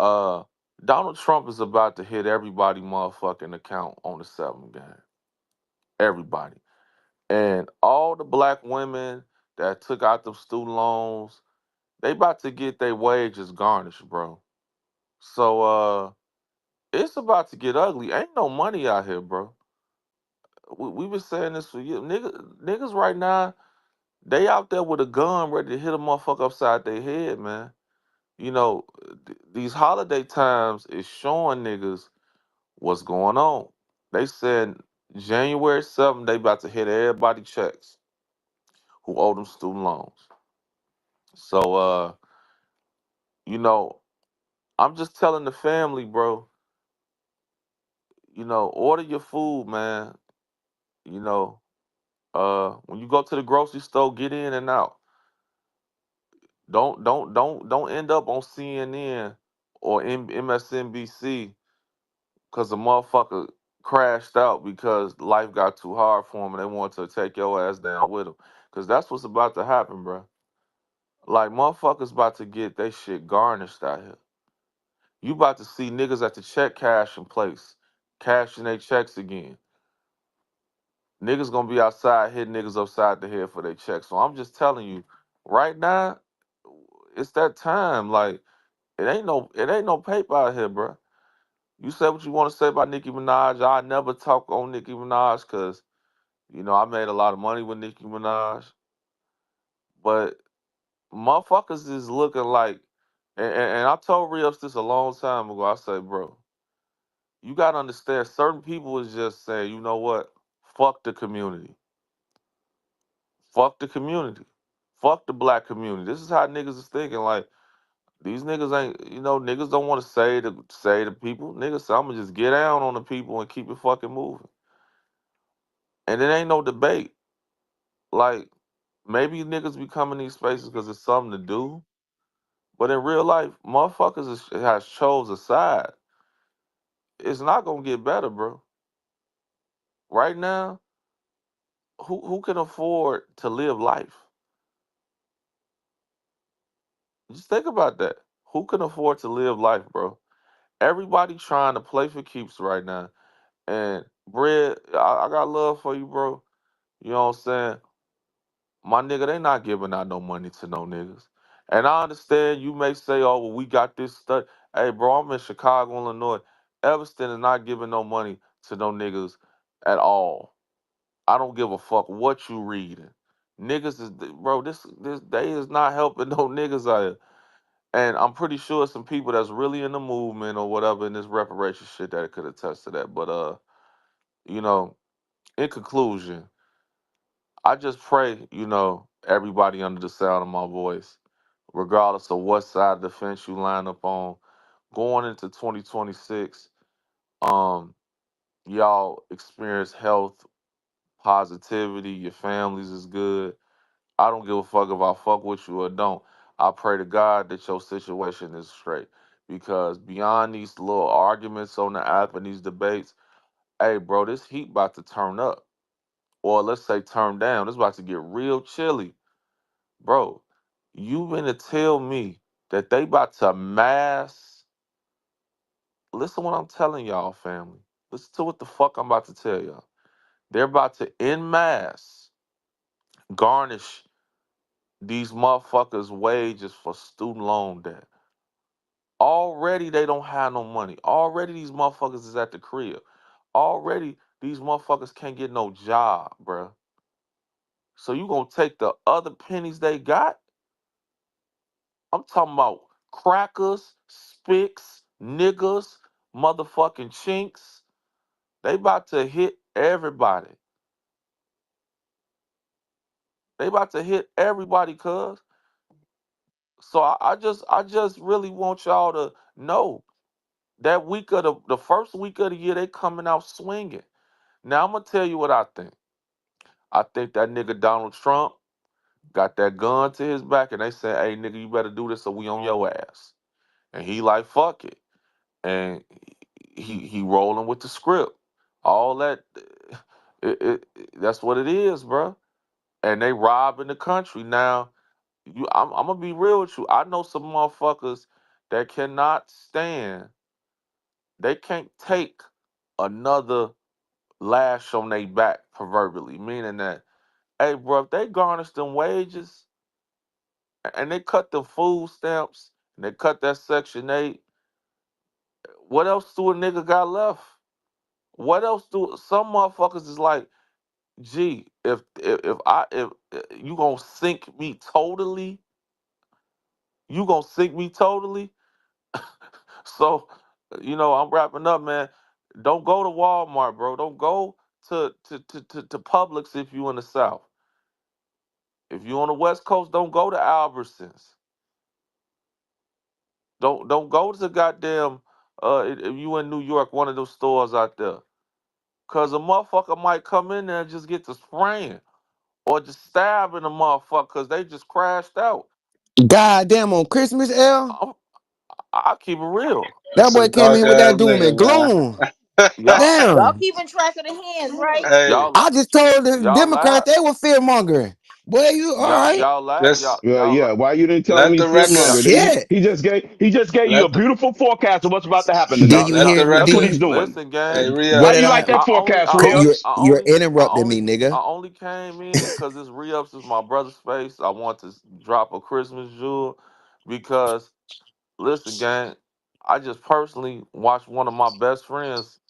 Uh, Donald Trump is about to hit everybody motherfucking account on the 7th game. Everybody, and all the black women that took out them student loans, they about to get their wages garnished, bro. So, it's about to get ugly. Ain't no money out here, bro. We been saying this for years. Niggas right now, they out there with a gun ready to hit a motherfucker upside their head, man. You know, these holiday times is showing niggas what's going on. They said January 7th, they about to hit everybody checks who owe them student loans. So, you know, I'm just telling the family, bro, you know, order your food, man. You know, when you go to the grocery store, get in and out. Don't end up on CNN or MSNBC because the motherfucker crashed out because life got too hard for him and they want to take your ass down with him. Because that's what's about to happen, bro. Like, motherfuckers about to get they shit garnished out here. You about to see niggas at the check cashing place, cashing their checks again. Niggas gonna be outside hitting niggas upside the head for their checks. So I'm just telling you, right now, it's that time. Like, it ain't no paper out here, bro. You say what you want to say about Nicki Minaj. I never talk on Nicki Minaj because I made a lot of money with Nicki Minaj. But motherfuckers is looking like, and I told Rios this a long time ago. I say, bro, you gotta understand. Certain people is just saying, you know what? Fuck the community. Fuck the community. Fuck the black community. This is how niggas is thinking. Like, these niggas ain't, niggas don't want to say to people. Niggas say, I'm gonna just get down on the people and keep it fucking moving. And it ain't no debate. Like, maybe niggas be coming these spaces because it's something to do. But in real life, motherfuckers has chose a side. It's not gonna get better, bro. Right now, who can afford to live life? Just think about that. Who can afford to live life, bro? Everybody trying to play for keeps right now. And Bread, I got love for you, bro. You know what I'm saying? My nigga, they not giving out no money to no niggas. And I understand you may say, oh, well, we got this stuff. Hey, bro, I'm in Chicago, Illinois. Evanston is not giving no money to no niggas at all. I don't give a fuck what you reading. Niggas is, bro, this day is not helping no niggas out here. And I'm pretty sure some people that's really in the movement or whatever in this reparation shit that could attest to that. But you know, in conclusion, I just pray, everybody under the sound of my voice, regardless of what side of the fence you line up on, going into 2026, um, y'all experience health, positivity, your families is good. I don't give a fuck if I fuck with you or don't. I pray to God that your situation is straight. Because beyond these little arguments on the app and these debates, hey bro, this heat about to turn up. Or let's say turn down. It's about to get real chilly. Bro, you mean to tell me that they about to mass? Listen what I'm telling y'all, family. Listen to what the fuck I'm about to tell y'all. They're about to en masse garnish these motherfuckers' wages for student loan debt. Already they don't have no money. Already these motherfuckers is at the crib. Already these motherfuckers can't get no job, bruh. So you gonna take the other pennies they got? I'm talking about crackers, spicks, niggas, motherfucking chinks. They about to hit everybody. They about to hit everybody, cuz. So I just really want y'all to know that week of the first week of the year they coming out swinging. Now I'm gonna tell you what I think. I think that nigga Donald Trump got that gun to his back and they say, hey nigga, you better do this or we on your ass. And he like, fuck it. And he rolling with the script. All that that's what it is, bro. And they robbing the country. Now, I'm gonna be real with you. I know some motherfuckers that cannot stand, they can't take another lash on their back proverbially, meaning that, hey, bro, if they garnish them wages and they cut the food stamps and they cut that Section 8, what else do a nigga got left? What else do some motherfuckers is like, gee, if you gonna sink me totally, you gonna sink me totally. So, I'm wrapping up, man. Don't go to Walmart, bro. Don't go to Publix if you in the South. If you on the West Coast, don't go to Albertsons. Don't go to goddamn if you in New York, one of those stores out there. Cause a motherfucker might come in there and just get to spraying or just stabbing a motherfucker because they just crashed out. Goddamn, on Christmas, L, I'm, I keep it real. that That's a boy came dark in with ass that doom and nigga, man. gloom. Y'all, Y'all Damn. keeping track of the hands, right? Hey, y'all, I just told the y'all Democrats laugh. they were fear mongering. Boy, you all Y'all, right? y'all laugh. just Yeah. Why you didn't tell him let he's the fear record Y'all, mongered? Shit. He just gave you a let the beautiful forecast of what's about to happen Do tonight. you let y'all, the hear? Do That's what record. he's you? doing. listen, Hey, gang. What How re-ups. do did you I? like that forecast, Leos? You're interrupting me, I nigga. only came in because this re-ups is my brother's face. I want to drop a Christmas jewel because listen, gang. I just personally watched one of my best friends,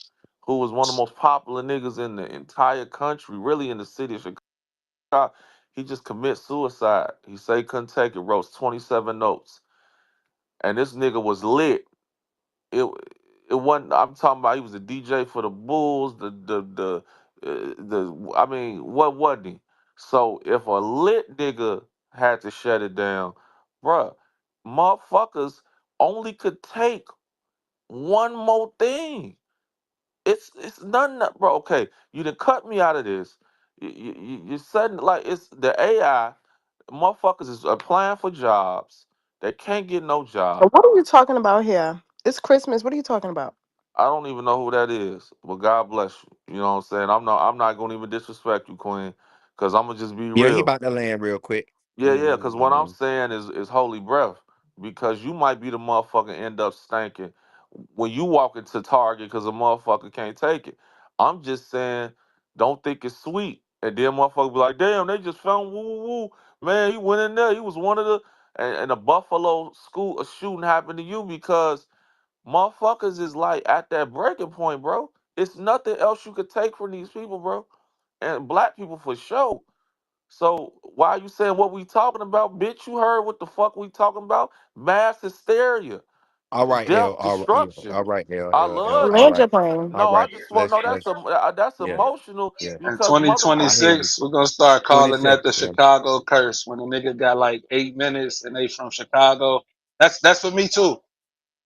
who was one of the most popular niggas in the entire country, really in the city of Chicago. He just commit suicide. He say he couldn't take it. Wrote 27 notes, and this nigga was lit. it it wasn't. I'm talking about he was a DJ for the Bulls. The I mean, what wasn't he? So if a lit nigga had to shut it down, bruh, motherfuckers only could take one more thing. It's nothing, bro. Okay, you done cut me out of this. You're sudden like it's the AI. Motherfuckers is applying for jobs. They can't get no job. What are you talking about here? It's Christmas. What are you talking about? I don't even know who that is, but God bless you. You know what I'm saying? I'm not gonna even disrespect you, Queen, because I'm gonna just be Yeah, he real. about to land real quick. Yeah, because what I'm saying is holy breath. Because you might be the motherfucker end up stinking when you walk into Target because a motherfucker can't take it. I'm just saying, don't think it's sweet. And then motherfucker be like, damn, they just found woo woo woo. Man, he went in there. He was one of the and a Buffalo school a shooting happened to you because motherfuckers is like at that breaking point, bro. It's nothing else you could take from these people, bro. And black people for sure. So why you saying what we talking about, bitch? You heard what the fuck we talking about? Mass hysteria, All right, L. death, All right, yeah. destruction. All right, L. I L. L. love All Land you. your right, plane. all No, I right. just want no. That's Yeah, emotional yeah. In because I motherfuckers. hear you. 2026, we're gonna start calling that 26. the Yeah. Chicago curse. When a nigga got like 8 minutes and they from Chicago, that's for me too.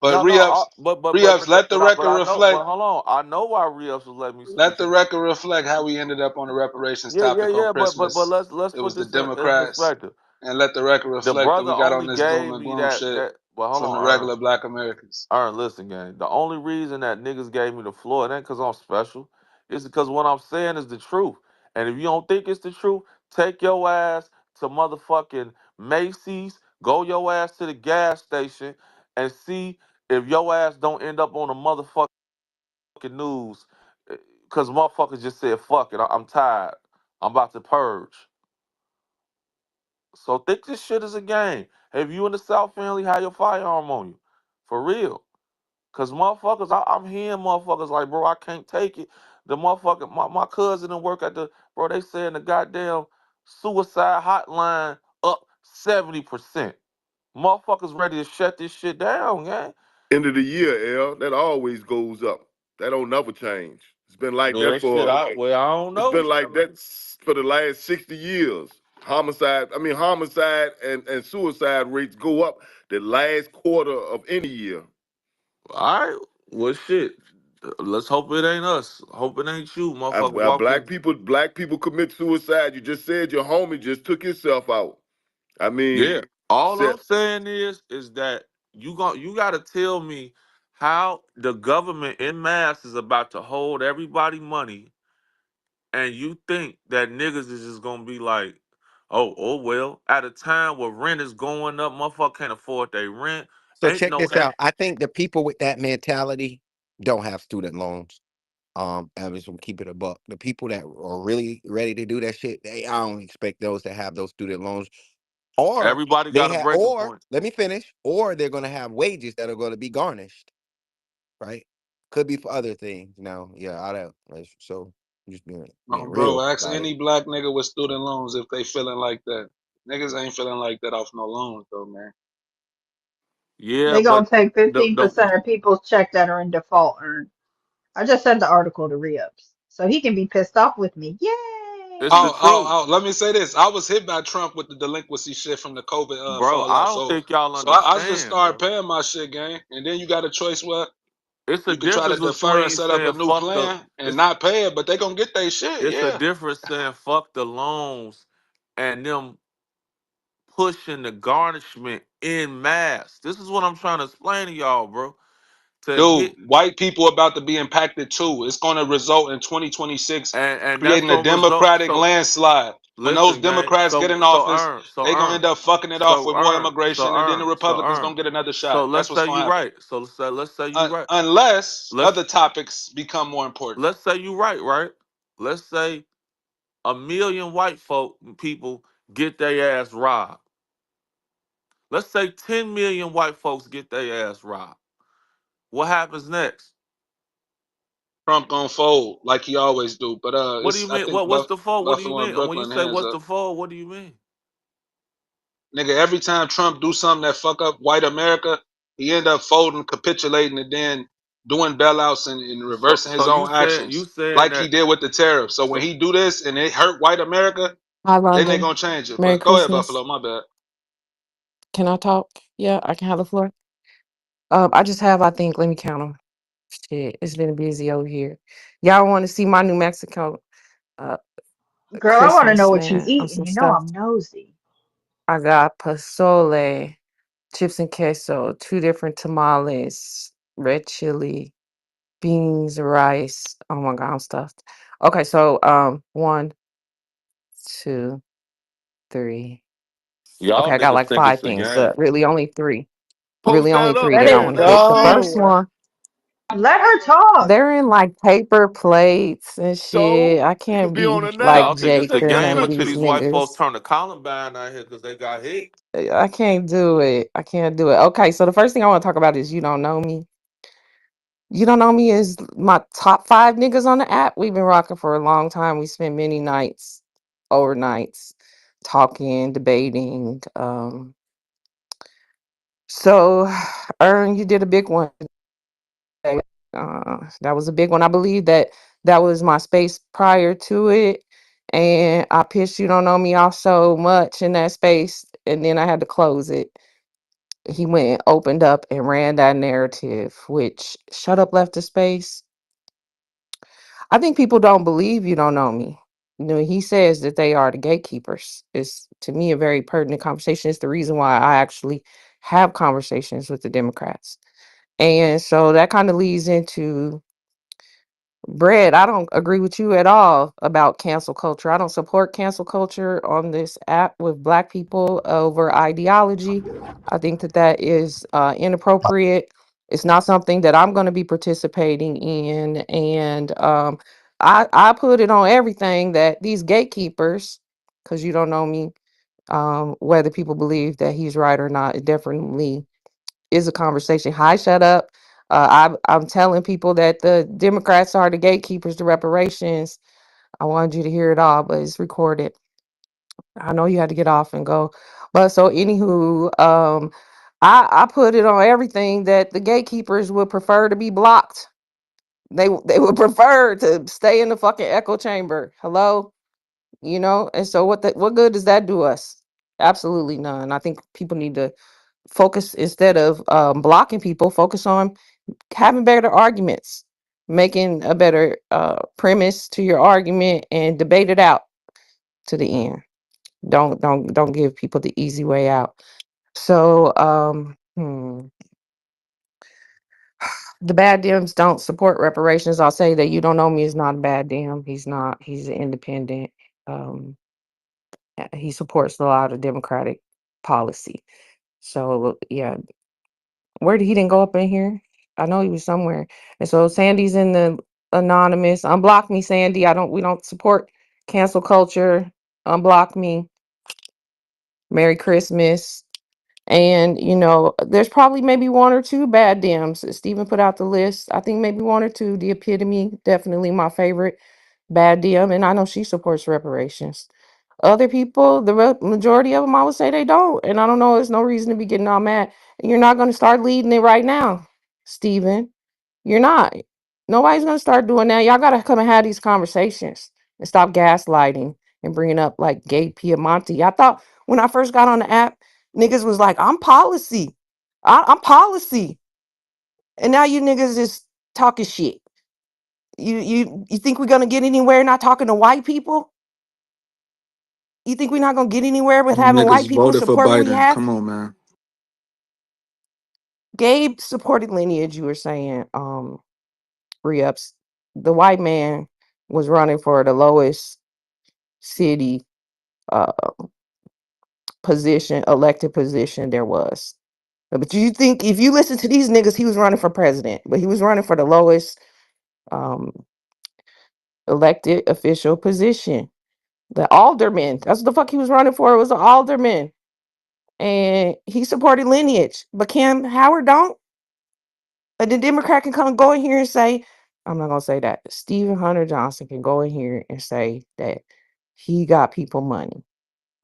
But No, re-ups, re-ups, let the but record I know. reflect. But hold on, I know why Rios was letting me Let speak. the record reflect how we ended up on the reparations topic on Yeah. But Christmas. let's It put was the this in Democrats, perspective. and let the record The reflect that brother we got on only this doom gave and me gloom shit that. Well, hold from the on, regular black Americans. Listen, gang. The only reason that niggas gave me the floor, it ain't because I'm special. It's because what I'm saying is the truth. And if you don't think it's the truth, take your ass to motherfucking Macy's, go your ass to the gas station, and see if your ass don't end up on the motherfucking news. Because motherfuckers just said, fuck it, I'm tired. I'm about to purge. So think this shit is a game. If you in the South family, have your firearm on you. For real. Cause motherfuckers, I'm hearing motherfuckers like, bro, I can't take it. The motherfucker, my cousin and work at the, bro, they saying the goddamn suicide hotline up 70%. Motherfuckers ready to shut this shit down, gang. End of the year, L. That always goes up. That don't never change. It's been like that Well, shit, for. I don't It's know. been like that for the last 60 years. Homicide and suicide rates go up the last quarter of any year. All right, well, shit. Let's hope it ain't us. Hope it ain't you, motherfucker. Walk in. Black people commit suicide. You just said your homie just took himself out. I mean, Yeah. All said I'm saying is that you gotta tell me how the government in mass is about to hold everybody money, and you think that niggas is just gonna be like, oh well, at a time where rent is going up, motherfucker can't afford their rent. So Ain't check no this out. I think the people with that mentality don't have student loans. I'm just gonna keep it a buck. The people that are really ready to do that shit, I don't expect those to have those student loans. Or everybody they got a have, breaking or point. let me finish. Or they're gonna have wages that are gonna be garnished, right? Could be for other things. Now, yeah, I don't. So just being Bro, real ask about it. any black nigga with student loans if they feeling like that. Niggas ain't feeling like that off no loans though, man. Yeah, They but gonna take the 15% of people's check that are in default earned. I just sent the article to Re-Ups. So he can be pissed off with me. it's Yay! the truth, Let me say this. I was hit by Trump with the delinquency shit from the COVID bro. I fallout. don't So think y'all so I just understand, started bro. paying my shit, gang. And then you got a choice. Well, It's a You could try to difference defer and between set up a saying new fuck the. plan and It's not pay it, but they gonna get their shit. it's a Yeah. difference saying fuck the loans and them pushing the garnishment in mass. This is what I'm trying to explain to y'all, bro. To Dude, hit white people about to be impacted too. It's going to result in 2026 and that's creating a gonna result. Democratic So landslide. When those listen, gang. Democrats get So in so office, earn so they going to earn end up fucking it off so with more earn so immigration, and then the earn so Republicans going earn. to get another So shot. That's let's what's say going you to happen. right. So let's say you right. Unless Let's other topics become more important. let's say you right, right? Let's say a million white people get their ass robbed. Let's say 10 million white folks get their ass robbed. What happens next? Trump going to fold like he always do. But What do you it's I mean? think What's the fall? What do you Buffalo and mean? And when you Brooklyn say hands what's up. the fall, what do you mean? Nigga, every time Trump do something that fuck up white America, he end up folding, capitulating, and then doing bailouts and So reversing his so you own said you actions, saying like he that did with the tariffs. So when so he do this and it hurt white America, Hi, then they London. gonna change it. Merry But go ahead, Christmas. Buffalo. My bad. Can I talk? Yeah, I can have the floor. I just have, I think, let me count them. Shit, it's been busy over here. Y'all want to see my New Mexico uh Girl, I want to know Christmas, what you man? I'm eating. some You know stuff. I'm nosy. I got pozole, chips and queso, two different tamales, red chili, beans, rice. Oh my God, I'm stuffed. Okay, so one, two, three. Okay, y'all I got niggas like think five it's a things, game. but really only three. Really Post only that up, three Let that I it want man. to That's cook. The it. first go. one, Let her talk. they're in like paper plates and shit. So I you can can't be on be a like Y'all now. think it's It's a Jake a or game none of until these these white folks niggas. turn to Columbine out here because they got hit. I can't do it. I can't do it. Okay, so the first thing I want to talk about is You Don't Know Me. You Don't Know Me is my top five niggas on the app. We've been rocking for a long time. We spent many nights, overnights, talking, debating. So, Ern, you did a big one. That was a big one. I believe that that was my space prior to it. And I pissed You Don't Know Me off so much in that space. And then I had to close it. He went and opened up and ran that narrative, which Shut Up left the space. I think people don't believe You Don't Know Me. You know, he says that they are the gatekeepers. It's to me a very pertinent conversation. It's the reason why I actually have conversations with the Democrats. And so that kind of leads into Brett. I don't agree with you at all about cancel culture. I don't support cancel culture on this app with Black people over ideology. I think that that is inappropriate. It's not something that I'm going to be participating in. And I put it on everything that these gatekeepers, because You Don't Know Me, whether people believe that he's right or not, it definitely is a conversation. Hi, shut up. I'm telling people that the Democrats are the gatekeepers to reparations. I wanted you to hear it all, but it's recorded. I know you had to get off and go. But so anywho, I put it on everything that the gatekeepers would prefer to be blocked. They would prefer to stay in the fucking echo chamber. Hello? You know? And so what good does that do us? Absolutely none. I think people need to focus instead of blocking people, focus on having better arguments, making a better premise to your argument and debate it out to the end. Don't give people the easy way out. So the bad Dems don't support reparations. I'll say that You Don't Know Me is not a bad Dem. He's not. He's an independent. Um, he supports a lot of Democratic policy. So yeah, where did he didn't go up in here? I know he was somewhere. And so Sandy's in the anonymous. Unblock me, Sandy. We don't support cancel culture. Unblock me. Merry Christmas. And there's probably maybe one or two bad Dems. Stephen put out the list. I think maybe one or two. The epitome, definitely my favorite bad Dem. And I know she supports reparations. Other people, the majority of them, I would say they don't. And I don't know, there's no reason to be getting all mad. And you're not going to start leading it right now, Stephen. You're not. Nobody's going to start doing that. Y'all got to come and have these conversations and stop gaslighting and bringing up like gay Piemonte. I thought when I first got on the app, niggas was like, I'm policy. I'm policy. And now you niggas is talking shit. You think we're gonna get anywhere not talking to white people? You think we're not gonna get anywhere with You having white niggas people voted for support what we Biden. have? Come on, man. Gabe supported lineage, you were saying, re-ups. The white man was running for the lowest city uh elected position there was. But you think if you listen to these niggas, he was running for president, but he was running for the lowest um elected official position. The alderman. That's what the fuck he was running for. It was an alderman. And he supported lineage. But Cam Howard don't. And the Democrat can come go in here and say, I'm not gonna say that. Stephen Hunter Johnson can go in here and say that he got people money.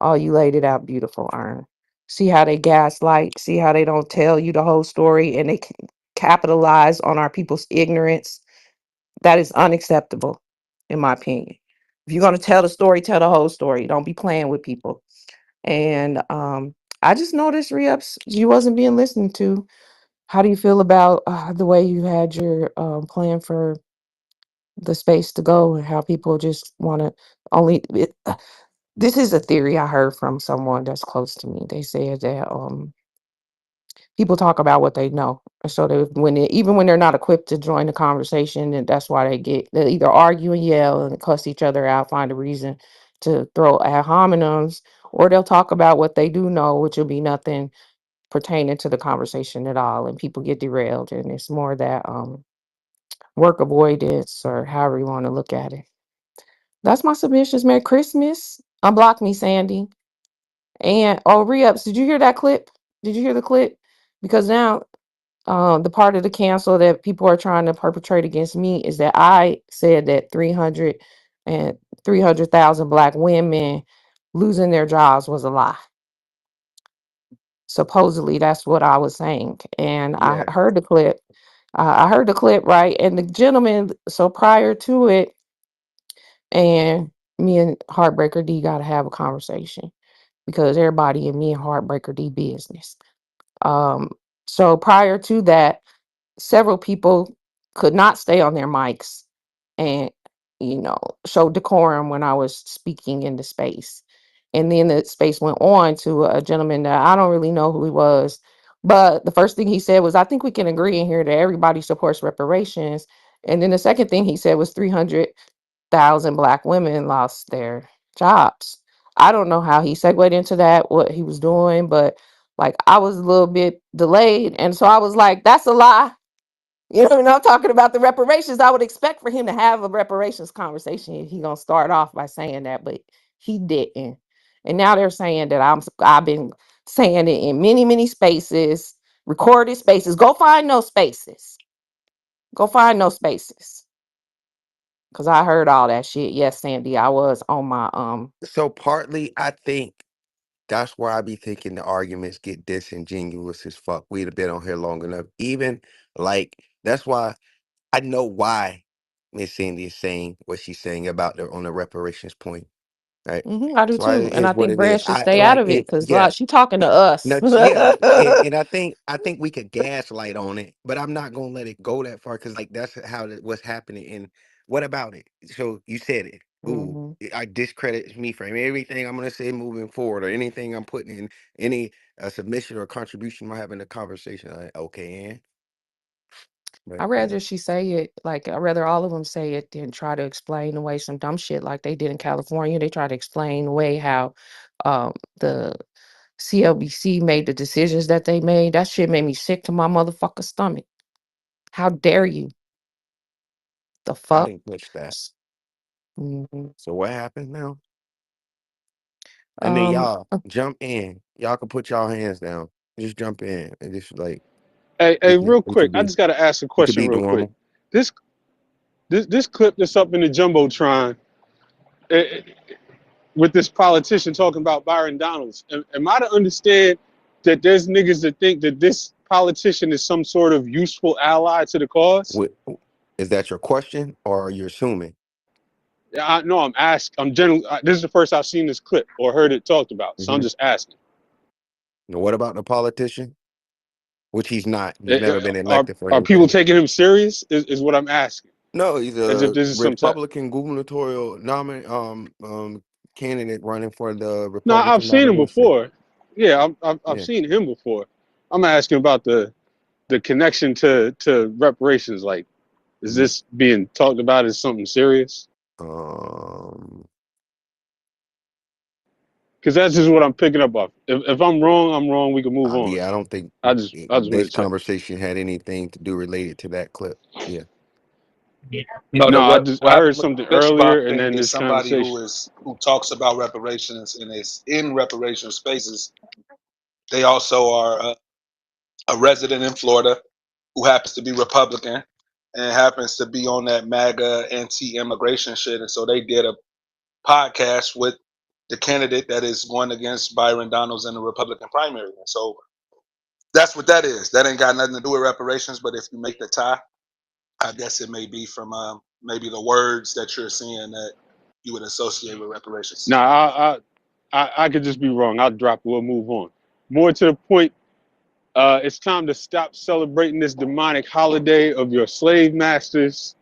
Oh, you laid it out beautiful, Ern. See how they gaslight, see how they don't tell you the whole story and they capitalize on our people's ignorance. That is unacceptable, in my opinion. If you're gonna tell the story, tell the whole story. Don't be playing with people. And I just noticed re-ups you wasn't being listened to. How do you feel about the way you had your plan for the space to go and how people just want to this is a theory I heard from someone that's close to me. They said that people talk about what they know. And so even when they're not equipped to join the conversation, and that's why they either argue and yell and cuss each other out, find a reason to throw ad hominems, or they'll talk about what they do know, which will be nothing pertaining to the conversation at all. And people get derailed. And it's more that work avoidance or however you want to look at it. That's my submissions. Merry Christmas. Unblock me, Sandy. And re-ups, did you hear that clip? Did you hear the clip? Because now the part of the cancel that people are trying to perpetrate against me is that I said that 300,000 Black women losing their jobs was a lie. Supposedly, that's what I was saying. And I Yeah. heard the clip. I heard the clip, right? And the gentleman, so prior to it, and me and Heartbreaker D got to have a conversation because everybody in me and Heartbreaker D business. So prior to that, several people could not stay on their mics and, show decorum when I was speaking in the space. And then the space went on to a gentleman that I don't really know who he was. But the first thing he said was, I think we can agree in here that everybody supports reparations. And then the second thing he said was 300,000 Black women lost their jobs. I don't know how he segued into that, what he was doing, but like I was a little bit delayed. And so I was like, that's a lie. You know, I'm talking about the reparations. I would expect for him to have a reparations conversation if he gonna start off by saying that, but he didn't. And now they're saying that I've been saying it in many, many spaces, recorded spaces. Go find those spaces. Go find those spaces. Cause I heard all that shit. Yes, Sandy, I was on my So partly, I think that's where I be thinking the arguments get disingenuous as fuck. We'd have been on here long enough. Even like that's why I know why Miss Sandy is saying what she's saying about on the reparations point, right? I do So I, too. it And I is what think it is. Brad should I stay out like of it it. because Yeah. she talking to us. No, yeah, and I think we could gaslight on it, but I'm not gonna let it go that far because like that's how what's happening. And what about it? So you said it. Ooh, Mhm. I discredit me for everything I'm gonna say moving forward, or anything I'm putting in any submission or contribution I have in the conversation. Okay, and but I'd rather she say it, like, I'd rather all of them say it than try to explain away some dumb shit like they did in California. They try to explain away how the CLBC made the decisions that they made. That shit made me sick to my motherfucking stomach. How dare you? The I fuck? didn't push that. Mhm. So what happened now? And then Um, y'all jump in. Y'all can put y'all hands down. Just jump in and just like Hey, real we could quick, I be just got to ask a we could question be real quick. normal. This this clip that's up in the jumbotron eh, with this politician talking about Byron Donalds. Am I to understand that there's niggas that think that this politician is some sort of useful ally to the cause? What is that your question or are you assuming? Yeah, I know. I'm asking. I'm generally. This is the first I've seen this clip or heard it talked about, so I'm Hmm. just asking. What about the politician? which he's not. He's never been Are elected for are people anything. taking him serious? Is what I'm asking. No, he's As if a this is some type. Republican gubernatorial candidate running for the No, I've Republican seen him nomination. before. Yeah, I've Yeah. seen him before. I'm asking about the connection to reparations. Like, is Ye- this being talked about as something serious? Um, Because that's just what I'm picking up off. If I'm wrong, I'm wrong. We can move on. yeah, I don't think I just wanted this to check. conversation had anything to do related to that clip. Yeah. No, No, what I heard happened with something the fish earlier, and thing then is this somebody conversation. who talks about reparations and is in reparation spaces. They also are a resident in Florida who happens to be Republican and happens to be on that MAGA anti-immigration shit, and so they did a podcast with the candidate that is going against Byron Donalds in the Republican primary. And so that's what that is. That ain't got nothing to do with reparations, but if you make the tie, I guess it may be from maybe the words that you're seeing that you would associate with reparations. Nah, I could just be wrong. I'll drop. We'll move on. More to the point. It's time to stop celebrating this demonic holiday of your slave masters.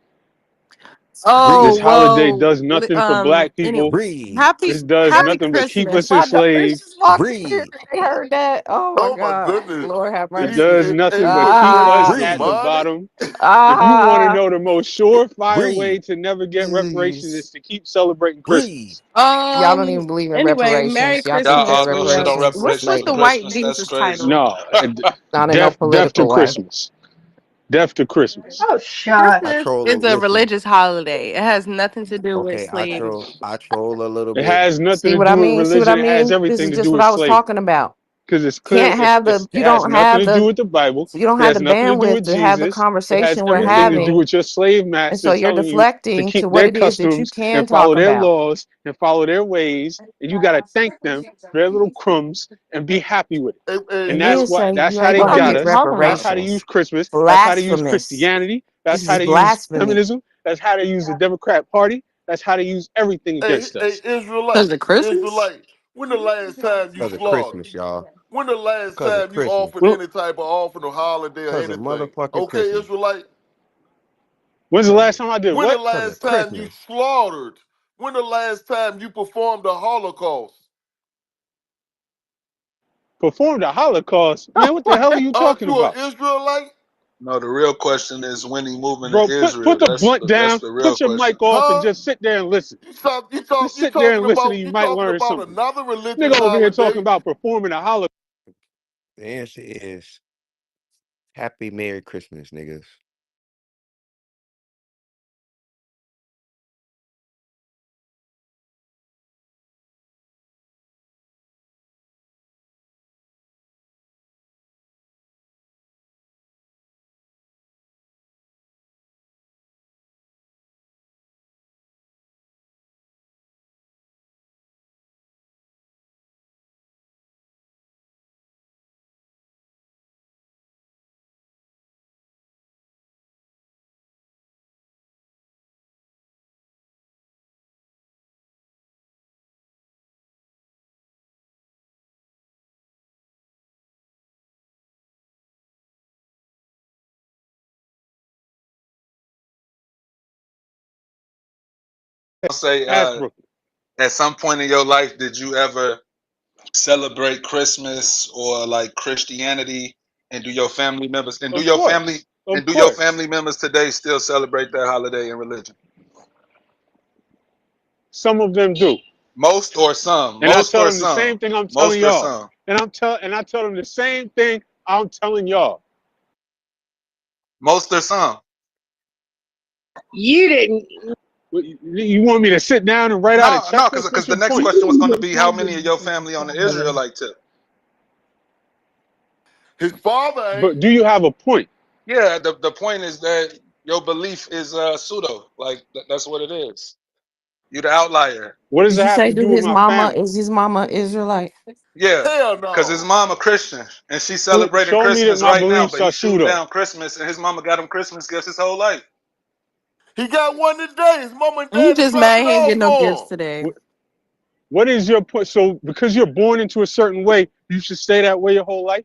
Oh, This Breathe, holiday well, does nothing for black anyway, people. breathe, This does happy nothing but keep Christmas. us My enslaved. daughters walked in here. breathe, They heard that. Oh my Oh my God. goodness. Lord have It He, mercy. does hey, nothing but what keep you us say, at the breathe, demonic? bottom. If you want to Ah, know the most surefire way breathe, to never get reparations is breathe, to keep celebrating breathe. Christmas. y'all don't even believe in Anyway, Merry reparations. Y'all Y'all think Christmas, that all go shit on everyone. reparations is What's reparations with for the like white Christmas. That's Jesus crazy. title? No, not in no death to political way. Christmas. Death to Christmas. Oh, I shucks. Christmas troll. is a Listen, religious holiday. It has nothing to do with okay, slavery. I troll a little It bit. has nothing See to what I do with mean? See what I religion. It has mean? This everything is to just do what with I was slavery. talking about. Because it's clear Can't have it you has don't nothing have to do the with the Bible. you don't It have the has nothing to do bandwidth with to have the Jesus. It has conversation we're everything to do having. with your slave And so masters you're telling you to deflecting to keep what their it is that you customs can and talk follow their about. laws and follow their ways. And you got to thank them for their little crumbs and be happy with it. Hey, And And hey, then that's say that's you how ain't they gonna Hold got on, get us. hold on. That's how to use reparations. Christmas. That's how to use Blasphemous. Christianity. That's This how is to use blasphemy. feminism. That's how to use the Democrat Party. That's how to use everything against hey, us. Because Israelite, of Christmas? Israelite. When the last time you Cause of slaughtered? Christmas, y'all. When the last Cause of time you Christmas. offered Well, any type of offering or holiday or Cause of anything? motherfucking Okay, Christmas. Israelite. when's the Cause last of, time I did When the what? cause of last time you Christmas. slaughtered? When the last time you performed the Holocaust? Performed the Holocaust? Man, what the hell are you Aren't talking you an about? Israelite? No, the real question is when he moving to Bro, Israel. put the blunt That's down, the real put your question. mic off, and Huh? just sit there and listen. Just You sit there and listen, and you you might talking learn about something. another religious Nigga over here talking holiday? about performing a holocaust. The answer is Happy Merry Christmas, niggas. I'll say, Ask Brooklyn. at some point in your life, did you ever celebrate Christmas or like Christianity? And do your family members Of course. Of do your course. family members today still celebrate that holiday and religion? Some of them do. Most or some? And I Most tell or them the some? same thing I'm telling Most or y'all. some? And I tell them the same thing I'm telling y'all. Most or some? You didn't. You want me to sit down and write out a No, no, checklist? What's because your the next point? question was going to be how many of your family on the Israelite tip? His father ain't. But do you have a point? Yeah, the point is that your belief is pseudo. Like that's what it is. You the outlier. What does Did it you have say to do do with his my mama family? is his mama Israelite? Yeah, Hell because his no. mom a Christian and she's celebrating Show me that Christmas my right now, beliefs but are he's shooting pseudo. down Christmas and his mama got him Christmas gifts his whole life. He got one today. His mom and You daddy just dropped mad it he ain't off get no for gifts him. today. What is your point? So because you're born into a certain way, you should stay that way your whole life?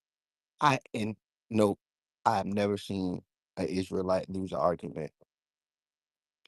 And no, I've never seen an Israelite lose an argument.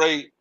celebrate